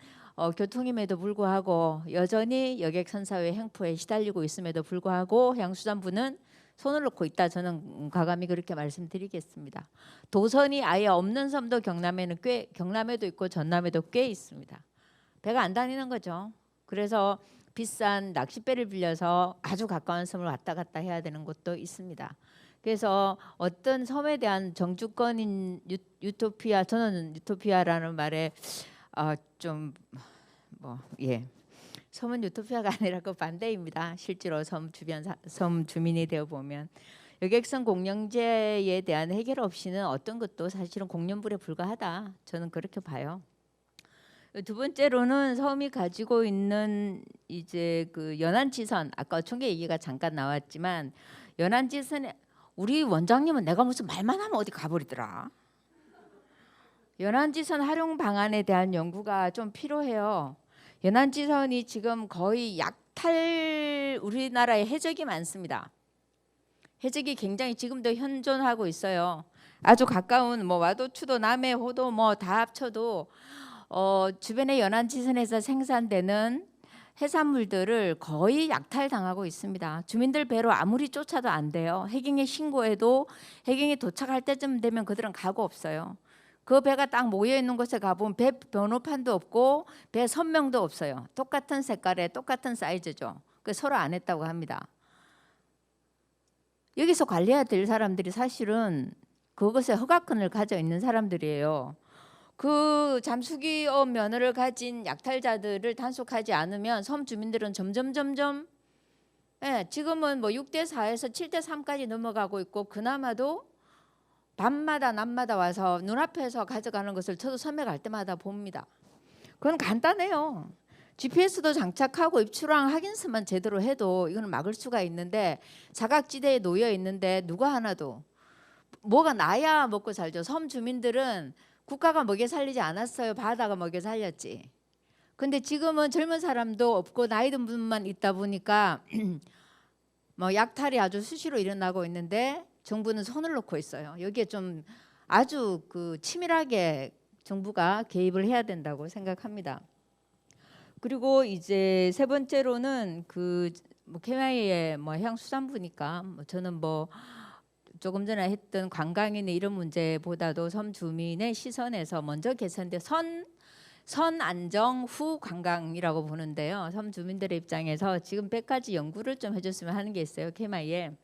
교통임에도 불구하고 여전히 여객선사회 행포에 시달리고 있음에도 불구하고 해양수산부는 손을 놓고 있다. 저는 과감히 그렇게 말씀드리겠습니다. 도선이 아예 없는 섬도 경남에도 있고 전남에도 꽤 있습니다. 배가 안 다니는 거죠. 그래서 비싼 낚싯배를 빌려서 아주 가까운 섬을 왔다 갔다 해야 되는 곳도 있습니다. 그래서 어떤 섬에 대한 정주권인 유토피아, 저는 유토피아라는 말에 좀 뭐 예. 섬은 유토피아가 아니라 그 반대입니다. 실제로 섬 주민이 되어 보면 여객선 공영제에 대한 해결 없이는 어떤 것도 사실은 공연불에 불과하다. 저는 그렇게 봐요. 두 번째로는 섬이 가지고 있는 이제 그 연안지선, 아까 총계 얘기가 잠깐 나왔지만 연안지선에 우리 원장님은 내가 무슨 말만 하면 어디 가버리더라. 연안지선 활용 방안에 대한 연구가 좀 필요해요. 연안지선이 지금 거의 우리나라에 해적이 많습니다. 해적이 굉장히 지금도 현존하고 있어요. 아주 가까운 뭐 와도추도 남해 호도 뭐 다 합쳐도 주변의 연안지선에서 생산되는 해산물들을 거의 약탈당하고 있습니다. 주민들 배로 아무리 쫓아도 안 돼요. 해경에 신고해도 해경에 도착할 때쯤 되면 그들은 가고 없어요. 그 배가 딱 모여 있는 곳에 가보면 배 번호판도 없고 배 선명도 없어요. 똑같은 색깔에 똑같은 사이즈죠. 그 서로 안 했다고 합니다. 여기서 관리해야 될 사람들이 사실은 그것에 허가권을 가져 있는 사람들이에요. 그 잠수기업 면허를 가진 약탈자들을 단속하지 않으면 섬 주민들은 점점 지금은 뭐 6대4에서 7대3까지 넘어가고 있고 그나마도 밤마다 낮마다 와서 눈앞에서 가져가는 것을 저도 섬에 갈 때마다 봅니다. 그건 간단해요. GPS도 장착하고 입출항 확인서만 제대로 해도 이건 막을 수가 있는데 사각지대에 놓여 있는데 누가 하나도 뭐가 나야 먹고 살죠. 섬 주민들은 국가가 먹여 살리지 않았어요. 바다가 먹여 살렸지. 근데 지금은 젊은 사람도 없고 나이 든 분만 있다 보니까 뭐 약탈이 아주 수시로 일어나고 있는데 정부는 손을 놓고 있어요. 여기에 좀 아주 그 치밀하게 정부가 개입을 해야 된다고 생각합니다. 그리고 이제 세 번째로는 뭐 케마이의 뭐 해양수산부니까 저는 뭐 조금 전에 했던 관광인의 이런 문제보다도 섬 주민의 시선에서 먼저 개선돼 선 안정 후 관광이라고 보는데요. 섬 주민들의 입장에서 지금 100가지 연구를 좀 해줬으면 하는 게 있어요. 케마이에.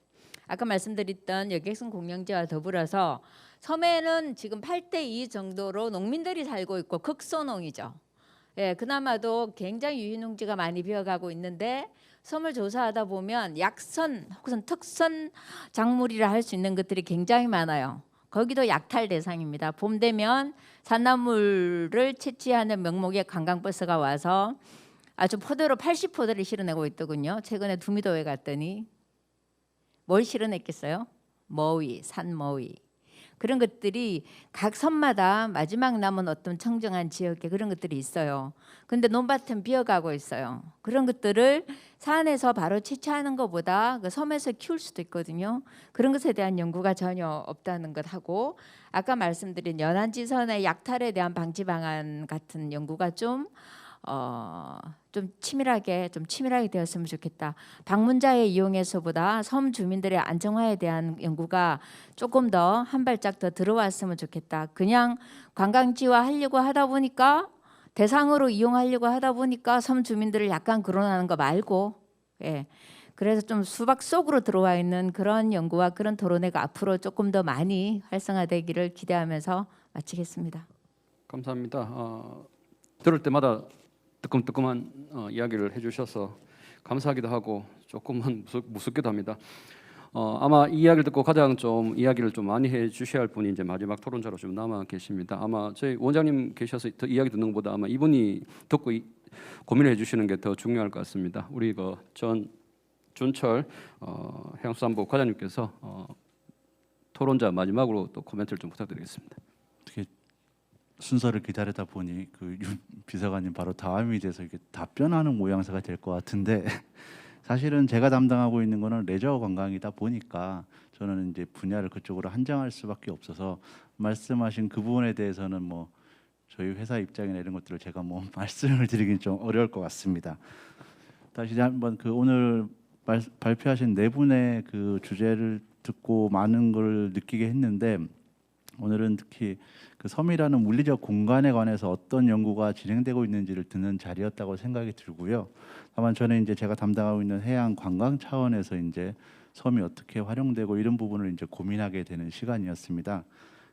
아까 말씀드렸던 여객선 공영제와 더불어서 섬에는 지금 8대2 정도로 농민들이 살고 있고 극소농이죠. 예, 그나마도 굉장히 유인농지가 많이 비어가고 있는데 섬을 조사하다 보면 약선 혹은 특선 작물이라 할 수 있는 것들이 굉장히 많아요. 거기도 약탈 대상입니다. 봄 되면 산나물을 채취하는 명목의 관광버스가 와서 아주 포대로 80포대를 실어내고 있더군요. 최근에 두미도에 갔더니 뭘 실어냈겠어요? 머위, 산머위. 그런 것들이 각 섬마다 마지막 남은 어떤 청정한 지역에 그런 것들이 있어요. 근데 논밭은 비어가고 있어요. 그런 것들을 산에서 바로 채취하는 것보다 그 섬에서 키울 수도 있거든요. 그런 것에 대한 연구가 전혀 없다는 것하고 아까 말씀드린 연안지선의 약탈에 대한 방지 방안 같은 연구가 좀 치밀하게 되었으면 좋겠다. 방문자에 이용해서보다 섬 주민들의 안정화에 대한 연구가 조금 더 한 발짝 더 들어왔으면 좋겠다. 그냥 관광지화 하려고 하다 보니까 대상으로 이용하려고 하다 보니까 섬 주민들을 약간 거론하는 거 말고, 예. 그래서 좀 수박 속으로 들어와 있는 그런 연구와 그런 토론회가 앞으로 조금 더 많이 활성화되기를 기대하면서 마치겠습니다. 감사합니다. 들을 때마다 뜨끔뜨끔한 이야기를 해주셔서 감사하기도 하고 조금은 무섭기도 합니다. 아마 이 이야기를 듣고 가장 좀 이야기를 좀 많이 해주셔야 할 분이 이제 마지막 토론자로 좀 남아 계십니다. 아마 저희 원장님 계셔서 더 이야기 듣는 것보다 아마 이분이 듣고 고민을 해주시는 게 더 중요할 것 같습니다. 우리 전 준철 해양수산부 과장님께서 토론자 마지막으로 또 코멘트를 좀 부탁드리겠습니다. 어떻게 순서를 기다리다 보니 그 윤 비서관님 바로 다음이 돼서 이게 답변하는 모양새가 될 것 같은데 사실은 제가 담당하고 있는 거는 레저 관광이다 보니까 저는 이제 분야를 그쪽으로 한정할 수밖에 없어서 말씀하신 그 부분에 대해서는 뭐 저희 회사 입장이나 이런 것들을 제가 뭐 말씀을 드리긴 좀 어려울 것 같습니다. 다시 한번 오늘 발표하신 네 분의 그 주제를 듣고 많은 걸 느끼게 했는데 오늘은 특히 그 섬이라는 물리적 공간에 관해서 어떤 연구가 진행되고 있는지를 듣는 자리였다고 생각이 들고요. 다만 저는 이제 제가 담당하고 있는 해양 관광 차원에서 이제 섬이 어떻게 활용되고 이런 부분을 이제 고민하게 되는 시간이었습니다.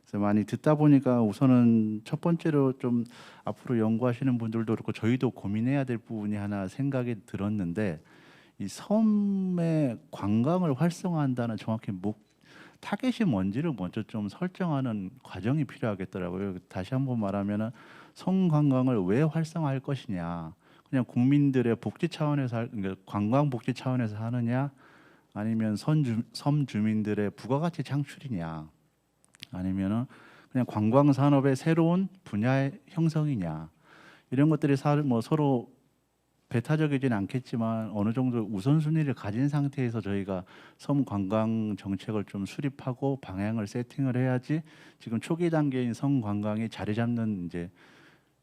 그래서 많이 듣다 보니까 우선은 첫 번째로 좀 앞으로 연구하시는 분들도 그렇고 저희도 고민해야 될 부분이 하나 생각이 들었는데 이 섬의 관광을 활성화한다는 정확히 타겟이 뭔지를 먼저 좀 설정하는 과정이 필요하겠더라고요. 다시 한번 말하면은 섬 관광을 왜 활성화할 것이냐, 그냥 국민들의 복지 차원에서 그러니까 관광 복지 차원에서 하느냐, 아니면 섬 주민들의 부가가치 창출이냐, 아니면은 그냥 관광 산업의 새로운 분야의 형성이냐, 이런 것들이 서로 배타적이지는 않겠지만 어느 정도 우선순위를 가진 상태에서 저희가 섬 관광 정책을 좀 수립하고 방향을 세팅을 해야지 지금 초기 단계인 섬 관광이 자리 잡는 이제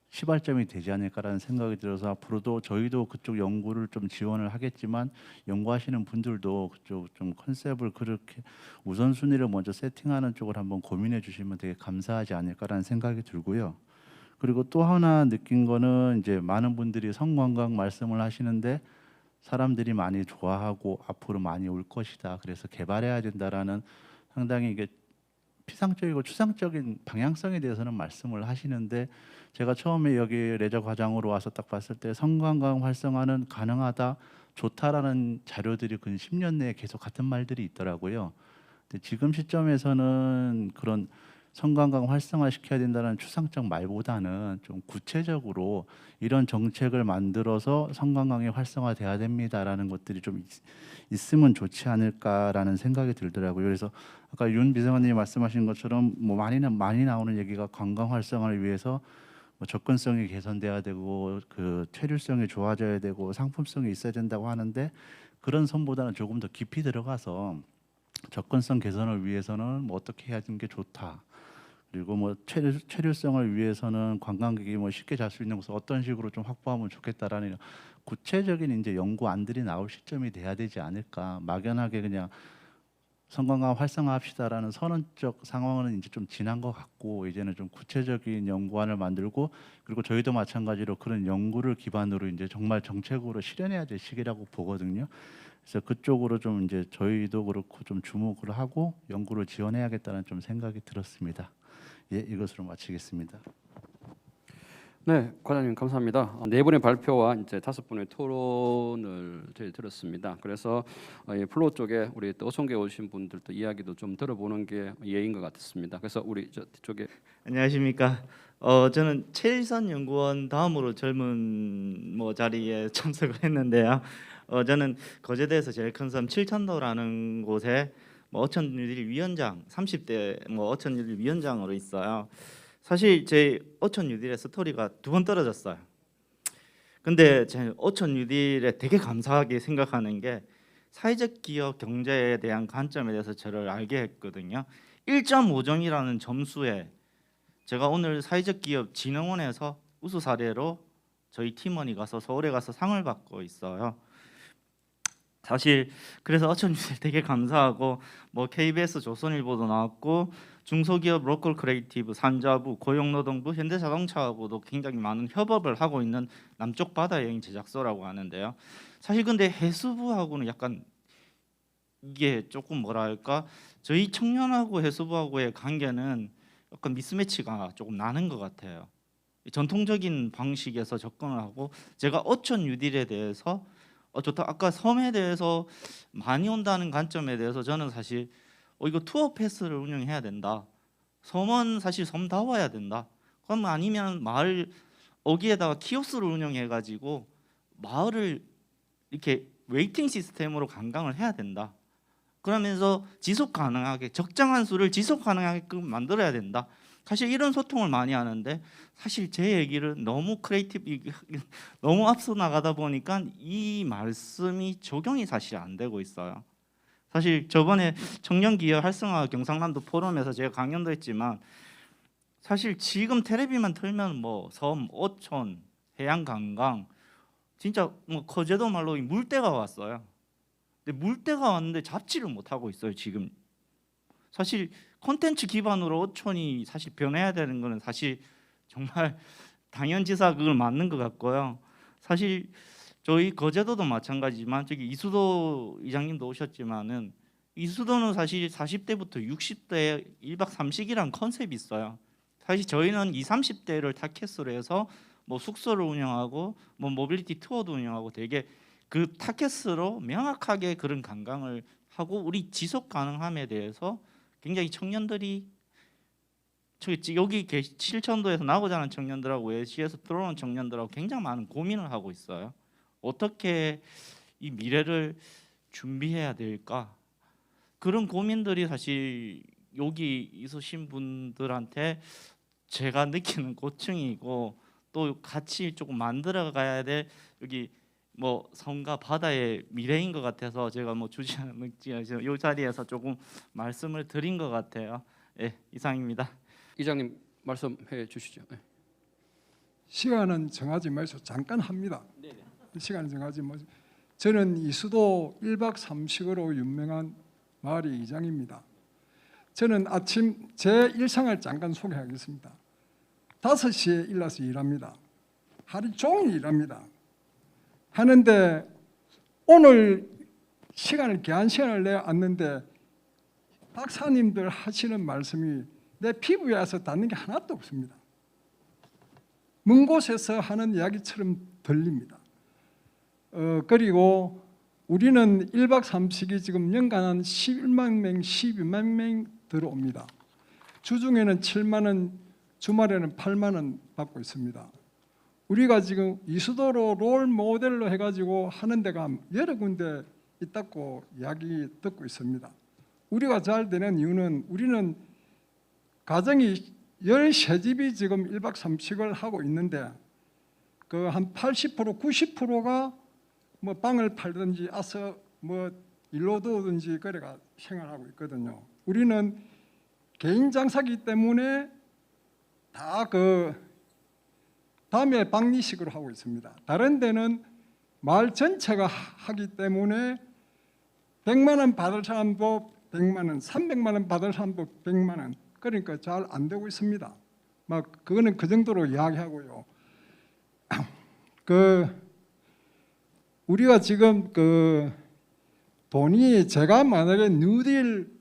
시발점이 되지 않을까라는 생각이 들어서 앞으로도 저희도 그쪽 연구를 좀 지원을 하겠지만 연구하시는 분들도 그쪽 좀 컨셉을 그렇게 우선순위를 먼저 세팅하는 쪽을 한번 고민해 주시면 되게 감사하지 않을까라는 생각이 들고요. 그리고 또 하나 느낀 거는 이제 많은 분들이 섬관광 말씀을 하시는데 사람들이 많이 좋아하고 앞으로 많이 올 것이다. 그래서 개발해야 된다라는 상당히 이게 피상적이고 추상적인 방향성에 대해서는 말씀을 하시는데 제가 처음에 여기 레저 과장으로 와서 딱 봤을 때 섬관광 활성화는 가능하다, 좋다라는 자료들이 근 10년 내에 계속 같은 말들이 있더라고요. 근데 지금 시점에서는 그런 섬관광 활성화시켜야 된다는 추상적 말보다는 좀 구체적으로 이런 정책을 만들어서 섬관광이 활성화돼야 됩니다라는 것들이 좀 있으면 좋지 않을까라는 생각이 들더라고요. 그래서 아까 윤 비서관님이 말씀하신 것처럼 뭐 많이 나오는 얘기가 관광 활성화를 위해서 뭐 접근성이 개선돼야 되고 그 체류성이 좋아져야 되고 상품성이 있어야 된다고 하는데 그런 선보다는 조금 더 깊이 들어가서 접근성 개선을 위해서는 뭐 어떻게 해야 되는 게 좋다. 그리고 뭐 체류성을 위해서는 관광객이 뭐 쉽게 잘 수 있는 곳을 어떤 식으로 좀 확보하면 좋겠다라는 구체적인 이제 연구안들이 나올 시점이 돼야 되지 않을까. 막연하게 그냥 섬관광 활성화합시다라는 선언적 상황은 이제 좀 지난 것 같고 이제는 좀 구체적인 연구안을 만들고 그리고 저희도 마찬가지로 그런 연구를 기반으로 이제 정말 정책으로 실현해야 될 시기라고 보거든요. 그래서 그쪽으로 좀 이제 저희도 그렇고 좀 주목을 하고 연구를 지원해야겠다는 좀 생각이 들었습니다. 예, 이것으로 마치겠습니다. 네, 과장님 감사합니다. 네 분의 발표와 이제 5분의 토론을 저희 들었습니다. 그래서 이 플로어 쪽에 우리 또 오송계 오신 분들도 이야기도 좀 들어보는 게 예인 것 같습니다. 그래서 우리 저 뒤쪽에 안녕하십니까. 저는 최일선 연구원 다음으로 젊은 자리에 참석을 했는데요. 저는 거제도에서 제일 큰 섬 칠천도라는 곳에 어촌유딜 위원장 30대 어촌유딜 위원장으로 있어요. 사실 제 어촌유딜의 스토리가 2번 떨어졌어요. 근데 제 어촌유딜에 되게 감사하게 생각하는 게 사회적 기업 경제에 대한 관점에 대해서 저를 알게 했거든요. 1.5점이라는 점수에 제가 오늘 사회적 기업 진흥원에서 우수 사례로 저희 팀원이 가서 서울에 가서 상을 받고 있어요. 사실 그래서 어촌유딜 되게 감사하고 KBS 조선일보도 나왔고 중소기업 로컬 크리에이티브 산자부 고용노동부 현대자동차하고도 굉장히 많은 협업을 하고 있는 남쪽 바다 여행 제작소라고 하는데요. 사실 근데 해수부하고는 약간 이게 조금 뭐랄까 저희 청년하고 해수부하고의 관계는 약간 미스매치가 조금 나는 것 같아요. 전통적인 방식에서 접근을 하고 제가 어촌유딜에 대해서 좋다. 아까 섬에 대해서 많이 온다는 관점에 대해서 저는 사실 이거 투어 패스를 운영해야 된다. 섬은 사실 섬다워야 된다. 그럼 아니면 마을 거기에다가 키오스를 운영해가지고 마을을 이렇게 웨이팅 시스템으로 관광을 해야 된다. 그러면서 지속 가능하게 적정한 수를 지속 가능하게끔 만들어야 된다. 사실 이런 소통을 많이 하는데 사실 제 얘기를 너무 크리에이티브 너무 앞서 나가다 보니까 이 말씀이 적용이 사실 안 되고 있어요. 사실 저번에 청년기업 활성화 경상남도 포럼에서 제가 강연도 했지만 사실 지금 텔레비만 틀면 섬, 어촌, 해양 관광 진짜 거제도 말로 물때가 왔어요. 근데 물때가 왔는데 잡지를 못하고 있어요 지금. 사실 콘텐츠 기반으로 어촌이 사실 변해야 되는 거는 사실 정말 당연지사 그걸 맞는 것 같고요. 사실 저희 거제도도 마찬가지지만 저기 이수도 이장님도 오셨지만은 이수도는 사실 40대부터 60대 1박 3식이란 컨셉이 있어요. 사실 저희는 20, 30대를 타켓으로 해서 뭐 숙소를 운영하고 뭐 모빌리티 투어도 운영하고 되게 그 타켓으로 명확하게 그런 관광을 하고 우리 지속 가능함에 대해서 굉장히 청년들이 여기 실천도에서 나고자 하는 청년들하고 외시에서 들어오는 청년들하고 굉장히 많은 고민을 하고 있어요. 어떻게 이 미래를 준비해야 될까? 그런 고민들이 사실 여기 있으신 분들한테 제가 느끼는 고충이고 또 같이 조금 만들어 가야 될 여기 뭐 섬과 바다의 미래인 것 같아서 제가 뭐 주지하는 이 자리에서 조금 말씀을 드린 것 같아요. 예, 이상입니다. 이장님 말씀해 주시죠. 네. 시간은 정하지 마시고 잠깐 합니다. 시간은 정하지 마시고 저는 이수도 1박 3식으로 유명한 마을의 이장입니다. 저는 아침 제 일상을 잠깐 소개하겠습니다. 5시에 일어나서 일합니다. 하루 종일 일합니다. 하는데 오늘 귀한 시간을 내왔는데 박사님들 하시는 말씀이 내 피부에 와서 닿는 게 하나도 없습니다. 먼 곳에서 하는 이야기처럼 들립니다. 그리고 우리는 1박 3식이 지금 연간 한 11만 명, 12만 명 들어옵니다. 주중에는 7만 원, 주말에는 8만 원 받고 있습니다. 우리가 지금 이수도로 롤 모델로 해가지고 하는 데가 여러 군데 있다고 이야기 듣고 있습니다. 우리가 잘 되는 이유는 우리는 가정이 13집이 지금 1박 3식을 하고 있는데 그 한 80%, 90%가 뭐 빵을 팔든지 아서 뭐 일로 도든지 그래가 생활하고 있거든요. 우리는 개인 장사기 때문에 다 그 밤에 박리식으로 하고 있습니다. 다른 데는 마을 전체가 하기 때문에 100만 원 받을 사람도 100만 원, 300만 원 받을 사람도 100만 원. 그러니까 잘 안 되고 있습니다. 막 그거는 그 정도로 이야기하고요. 우리가 지금 돈이 제가 만약에 뉴딜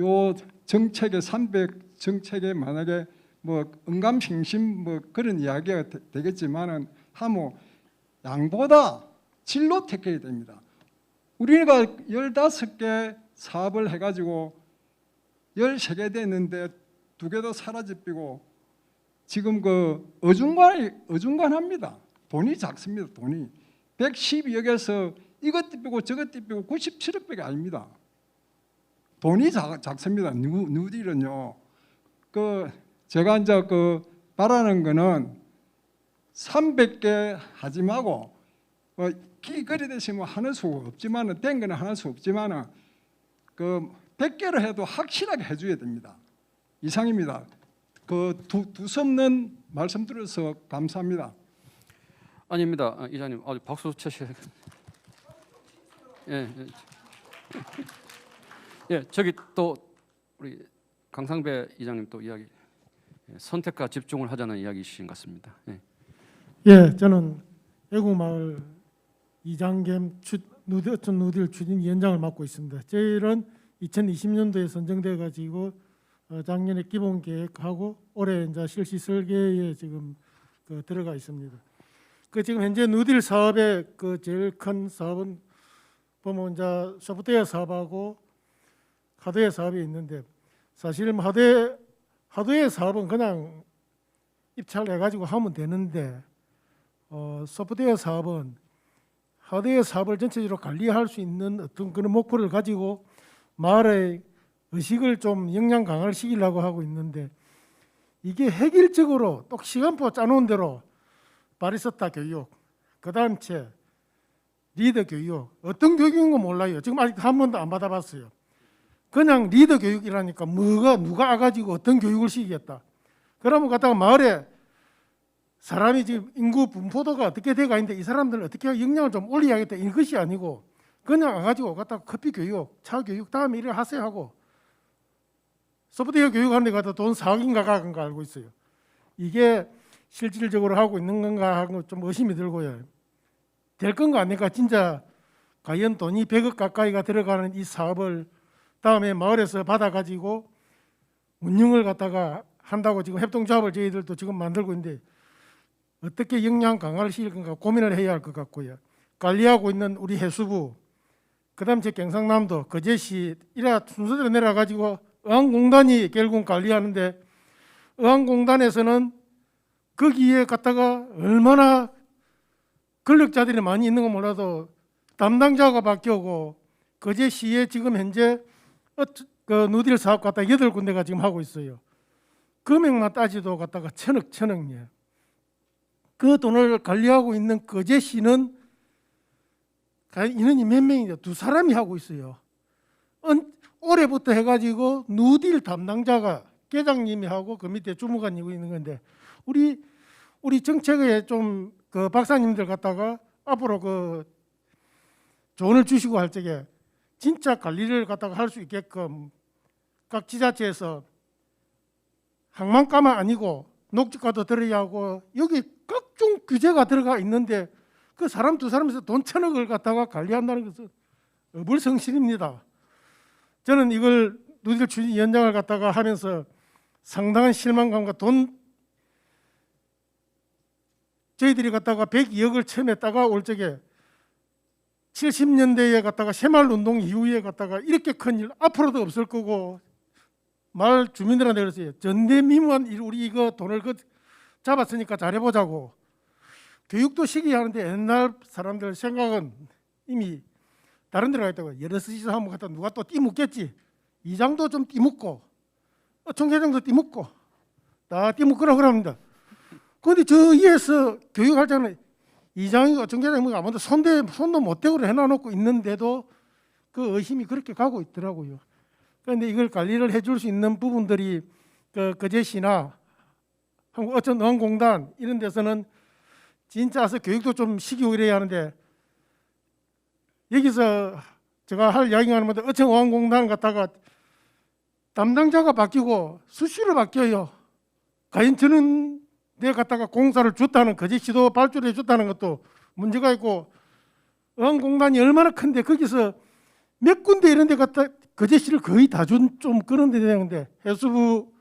요 정책의 300 정책에 만약에 뭐 응감심심 뭐 그런 이야기가 되겠지만은 하모 양보다 질로 택해야 됩니다. 우리가 15개 사업을 해가지고 13개 됐는데 2개도 사라지고 지금 어중간합니다. 돈이 작습니다. 돈이 112억에서 이것 빼고 저것 빼고 97억밖에 아닙니다. 돈이 작습니다. 뉴딜은요. 제가 이제 바라는 거는 300개 하지 말고 기거리 되시면 하는 수 없지만은 된 거는 하는 수 없지만은 100개를 해도 확실하게 해줘야 됩니다. 이상입니다. 두서없는 말씀 들어서 감사합니다. 아닙니다. 이장님 박수 쳐주셔야. 예. 예, 저기 또 우리 강상배 이장님 또 이야기 선택과 집중을 하자는 이야기이신 것 같습니다. 예. 예, 저는 애국마을 이장 겸 어촌 누딜 추진위원장을 맡고 있습니다. 저희는 2020년도에 선정돼 가지고 작년에 기본 계획하고 올해 이제 실시 설계에 지금 들어가 있습니다. 지금 현재 누딜 사업의 제일 큰 사업은 보면 이제 소프트웨어 사업하고 하드웨어 사업이 있는데 사실 하드웨어 사업은 그냥 입찰해 가지고 하면 되는데 소프트웨어 사업은 하드웨어 사업을 전체적으로 관리할 수 있는 어떤 그런 목표를 가지고 마을의 의식을 좀 역량 강화를 시키려고 하고 있는데 이게 획일적으로 또 시간표 짜놓은 대로 바리스타 교육, 그다음 리더 교육, 어떤 교육인 거 몰라요. 지금 아직 한 번도 안 받아봤어요. 그냥 리더 교육이라니까 누가 와가지고 어떤 교육을 시키겠다. 그러면 갖다가 마을에 사람이 지금 인구 분포도가 어떻게 돼가 있는데 이 사람들을 어떻게 역량을 좀 올려야겠다 이것이 아니고 그냥 와가지고 갖다 커피 교육, 차 교육 다음에 일을 하세요 하고 소프트웨어 교육하는 데 가다 돈 4억인가 가는 거 알고 있어요. 이게 실질적으로 하고 있는 건가 하고 좀 의심이 들고요. 될 건가 안 될까 진짜 과연 돈이 100억 가까이가 들어가는 이 사업을 다음에 마을에서 받아가지고 운영을 갖다가 한다고 지금 협동조합을 저희들도 지금 만들고 있는데 어떻게 역량 강화를 시킬 건가 고민을 해야 할 것 같고요. 관리하고 있는 우리 해수부, 그다음 제 경상남도 거제시 이래 순서대로 내려가지고 의왕공단이 결국 관리하는데 의왕공단에서는 거기에 갔다가 얼마나 권력자들이 많이 있는 건 몰라도 담당자가 바뀌고 거제시에 지금 현재 그 누딜 사업 갖다 8군데가 지금 하고 있어요. 금액만 따지도 갖다가 천억이에요. 그 돈을 관리하고 있는 거제시는 인원이 몇 명이죠? 2사람이 하고 있어요. 올해부터 해가지고 누딜 담당자가 계장님이 하고 그 밑에 주무관님이 있는 건데 우리 정책에 좀 그 박사님들 갖다가 앞으로 그 조언을 주시고 할 적에 진짜 관리를 갖다가 할 수 있게끔 각 지자체에서 항만가만 아니고 녹지가도 들어야 하고 여기 각종 규제가 들어가 있는데 그 사람 2사람에서 돈 1,000억을 갖다가 관리한다는 것은 어불성실입니다. 저는 이걸 누딜 추진위원장을 갖다가 하면서 상당한 실망감과 저희들이 갖다가 102억을 처음에 따가 올 적에 70년대에 갖다가 새마을운동 이후에 갖다가 이렇게 큰 일 앞으로도 없을 거고 마을 주민들한테 그랬어요. 전대미무한 일 우리 이거 돈을 잡았으니까 잘해보자고. 교육도 시기하는데 옛날 사람들 생각은 이미 다른 데로 가 있다고. 여럿이서 한번 갖다 누가 또 띠묻겠지. 이장도 좀 띠묻고 총회장도 띠묻고 다 띠묻으라고 그럽니다. 그런데 저 위에서 교육할 때는 이장이고 정계장이 아무도 손도 못 대고 해놔놓고 있는데도 그 의심이 그렇게 가고 있더라고요. 그런데 이걸 관리를 해줄 수 있는 부분들이 그 거제시나 한국어촌어항공단 이런 데서는 진짜 와서 교육도 좀 시키고 이래야 하는데 여기서 제가 할 이야기가 하는 건데 어촌어항공단 갔다가 담당자가 바뀌고 수시로 바뀌어요. 과연 저는 내 갖다가 공사를 줬다는 거제시도 발주를 해줬다는 것도 문제가 있고 어항공단이 얼마나 큰데 거기서 몇 군데 이런 데 갖다 거제시를 거의 다 준 좀 그런 데 되는데 해수부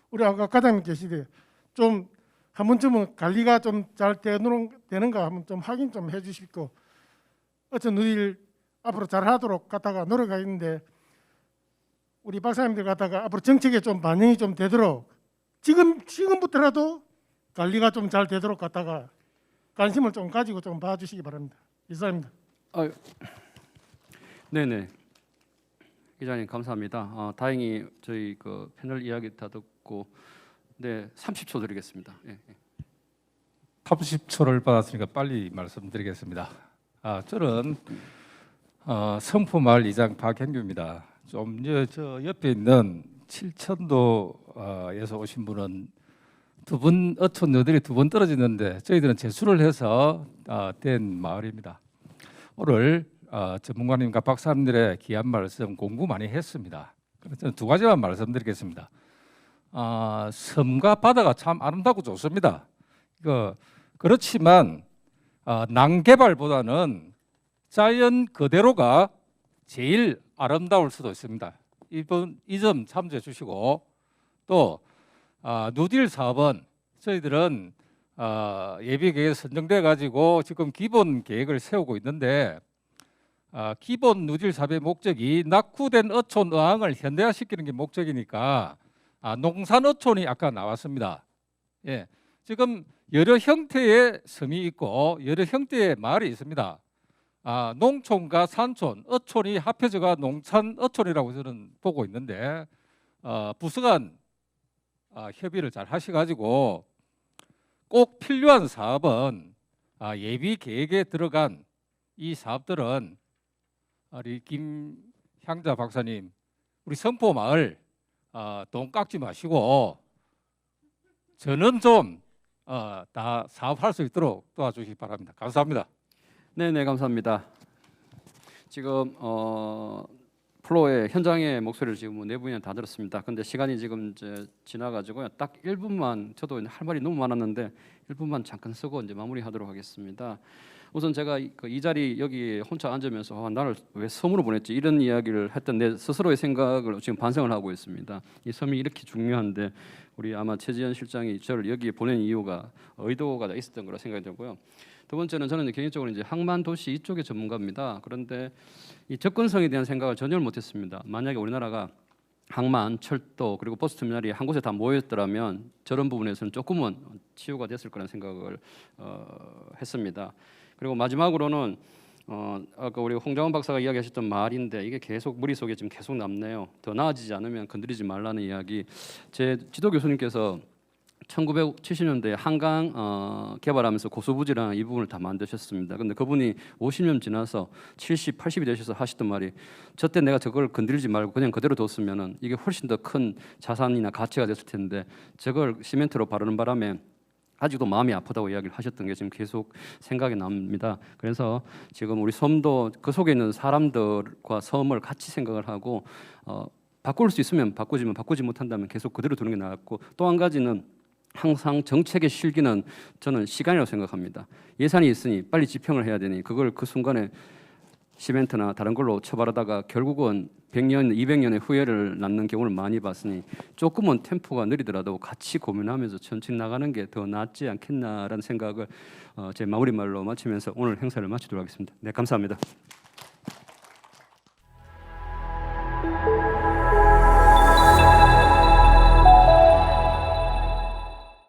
우리 아까 과장님 계시대 좀 한 번쯤은 관리가 좀 잘 되는가 한번 좀 확인 좀 해주시고 어떤 일 앞으로 잘 하도록 갖다가 노력하겠는데 우리 박사님들 갖다가 앞으로 정책에 좀 반영이 좀 되도록 지금부터라도 관리가 좀 잘 되도록 갖다가 관심을 좀 가지고 좀 봐주시기 바랍니다. 이상입니다. 네네. 기자님 감사합니다. 다행히 저희 그 패널 이야기 다 듣고 네 30초 드리겠습니다. 예. 30초를 받았으니까 빨리 말씀드리겠습니다. 저는 성포마을 이장 박현규입니다. 좀 저 옆에 있는 칠천도에서 오신 분은 어촌 너들이 2번 떨어지는데 저희들은 재수를 해서 된 마을입니다. 오늘 전문가님과 박사님들의 귀한 말씀 공부 많이 했습니다. 저는 2가지만 말씀드리겠습니다. 섬과 바다가 참 아름답고 좋습니다. 그렇지만 낭개발보다는 자연 그대로가 제일 아름다울 수도 있습니다. 이 점 참조해 주시고 또 누딜 사업은 저희들은 예비 계획에 선정돼 가지고 지금 기본 계획을 세우고 있는데 기본 누딜 사업의 목적이 낙후된 어촌 어항을 현대화시키는 게 목적이니까 농산 어촌이 아까 나왔습니다. 예, 지금 여러 형태의 섬이 있고 여러 형태의 마을이 있습니다. 농촌과 산촌, 어촌이 합해져가 농산 어촌이라고 저는 보고 있는데 부서간 협의를 잘 하셔가지고 꼭 필요한 사업은 예비 계획에 들어간 이 사업들은 우리 김향자 박사님 우리 성포 마을 돈 깎지 마시고 저는 좀 다 사업할 수 있도록 도와주시기 바랍니다. 감사합니다. 네네 감사합니다. 지금 플로의 현장의 목소리를 지금 네 분이나 다 들었습니다. 근데 시간이 지금 이제 지나가지고요. 딱 1분만 저도 할 말이 너무 많았는데 1분만 잠깐 쓰고 이제 마무리하도록 하겠습니다. 우선 제가 이 자리 여기 혼자 앉으면서 나를 왜 섬으로 보냈지 이런 이야기를 했던 내 스스로의 생각을 지금 반성을 하고 있습니다. 이 섬이 이렇게 중요한데 우리 아마 최지현 실장이 저를 여기에 보낸 이유가 의도가 있었던 거라 생각이 들고요. 두 번째는 저는 개인적으로 이제 항만 도시 이쪽의 전문가입니다. 그런데 이 접근성에 대한 생각을 전혀 못했습니다. 만약에 우리나라가 항만, 철도 그리고 버스 터미널이 한 곳에 다 모였더라면 저런 부분에서는 조금은 치유가 됐을 거라는 생각을 했습니다. 그리고 마지막으로는 아까 우리 홍장원 박사가 이야기하셨던 말인데 이게 계속 머릿속에 지금 계속 남네요. 더 나아지지 않으면 건드리지 말라는 이야기. 제 지도 교수님께서 1970년대에 한강 개발하면서 고수부지라는 이 부분을 다 만드셨습니다. 근데 그분이 50년 지나서 70, 80이 되셔서 하셨던 말이 저때 내가 저걸 건드리지 말고 그냥 그대로 뒀으면은 이게 훨씬 더 큰 자산이나 가치가 됐을 텐데 저걸 시멘트로 바르는 바람에 아직도 마음이 아프다고 이야기를 하셨던 게 지금 계속 생각이 납니다. 그래서 지금 우리 섬도 그 속에 있는 사람들과 섬을 같이 생각을 하고 바꿀 수 있으면 바꾸지만 바꾸지 못한다면 계속 그대로 두는 게 나았고 또 한 가지는 항상 정책의 실기는 저는 시간이라고 생각합니다. 예산이 있으니 빨리 집행을 해야 되니 그걸 그 순간에 시멘트나 다른 걸로 처바르다가 결국은 100년, 200년의 후회를 낳는 경우를 많이 봤으니 조금은 템포가 느리더라도 같이 고민하면서 천천히 나가는 게 더 낫지 않겠나라는 생각을 제 마무리 말로 마치면서 오늘 행사를 마치도록 하겠습니다. 네, 감사합니다.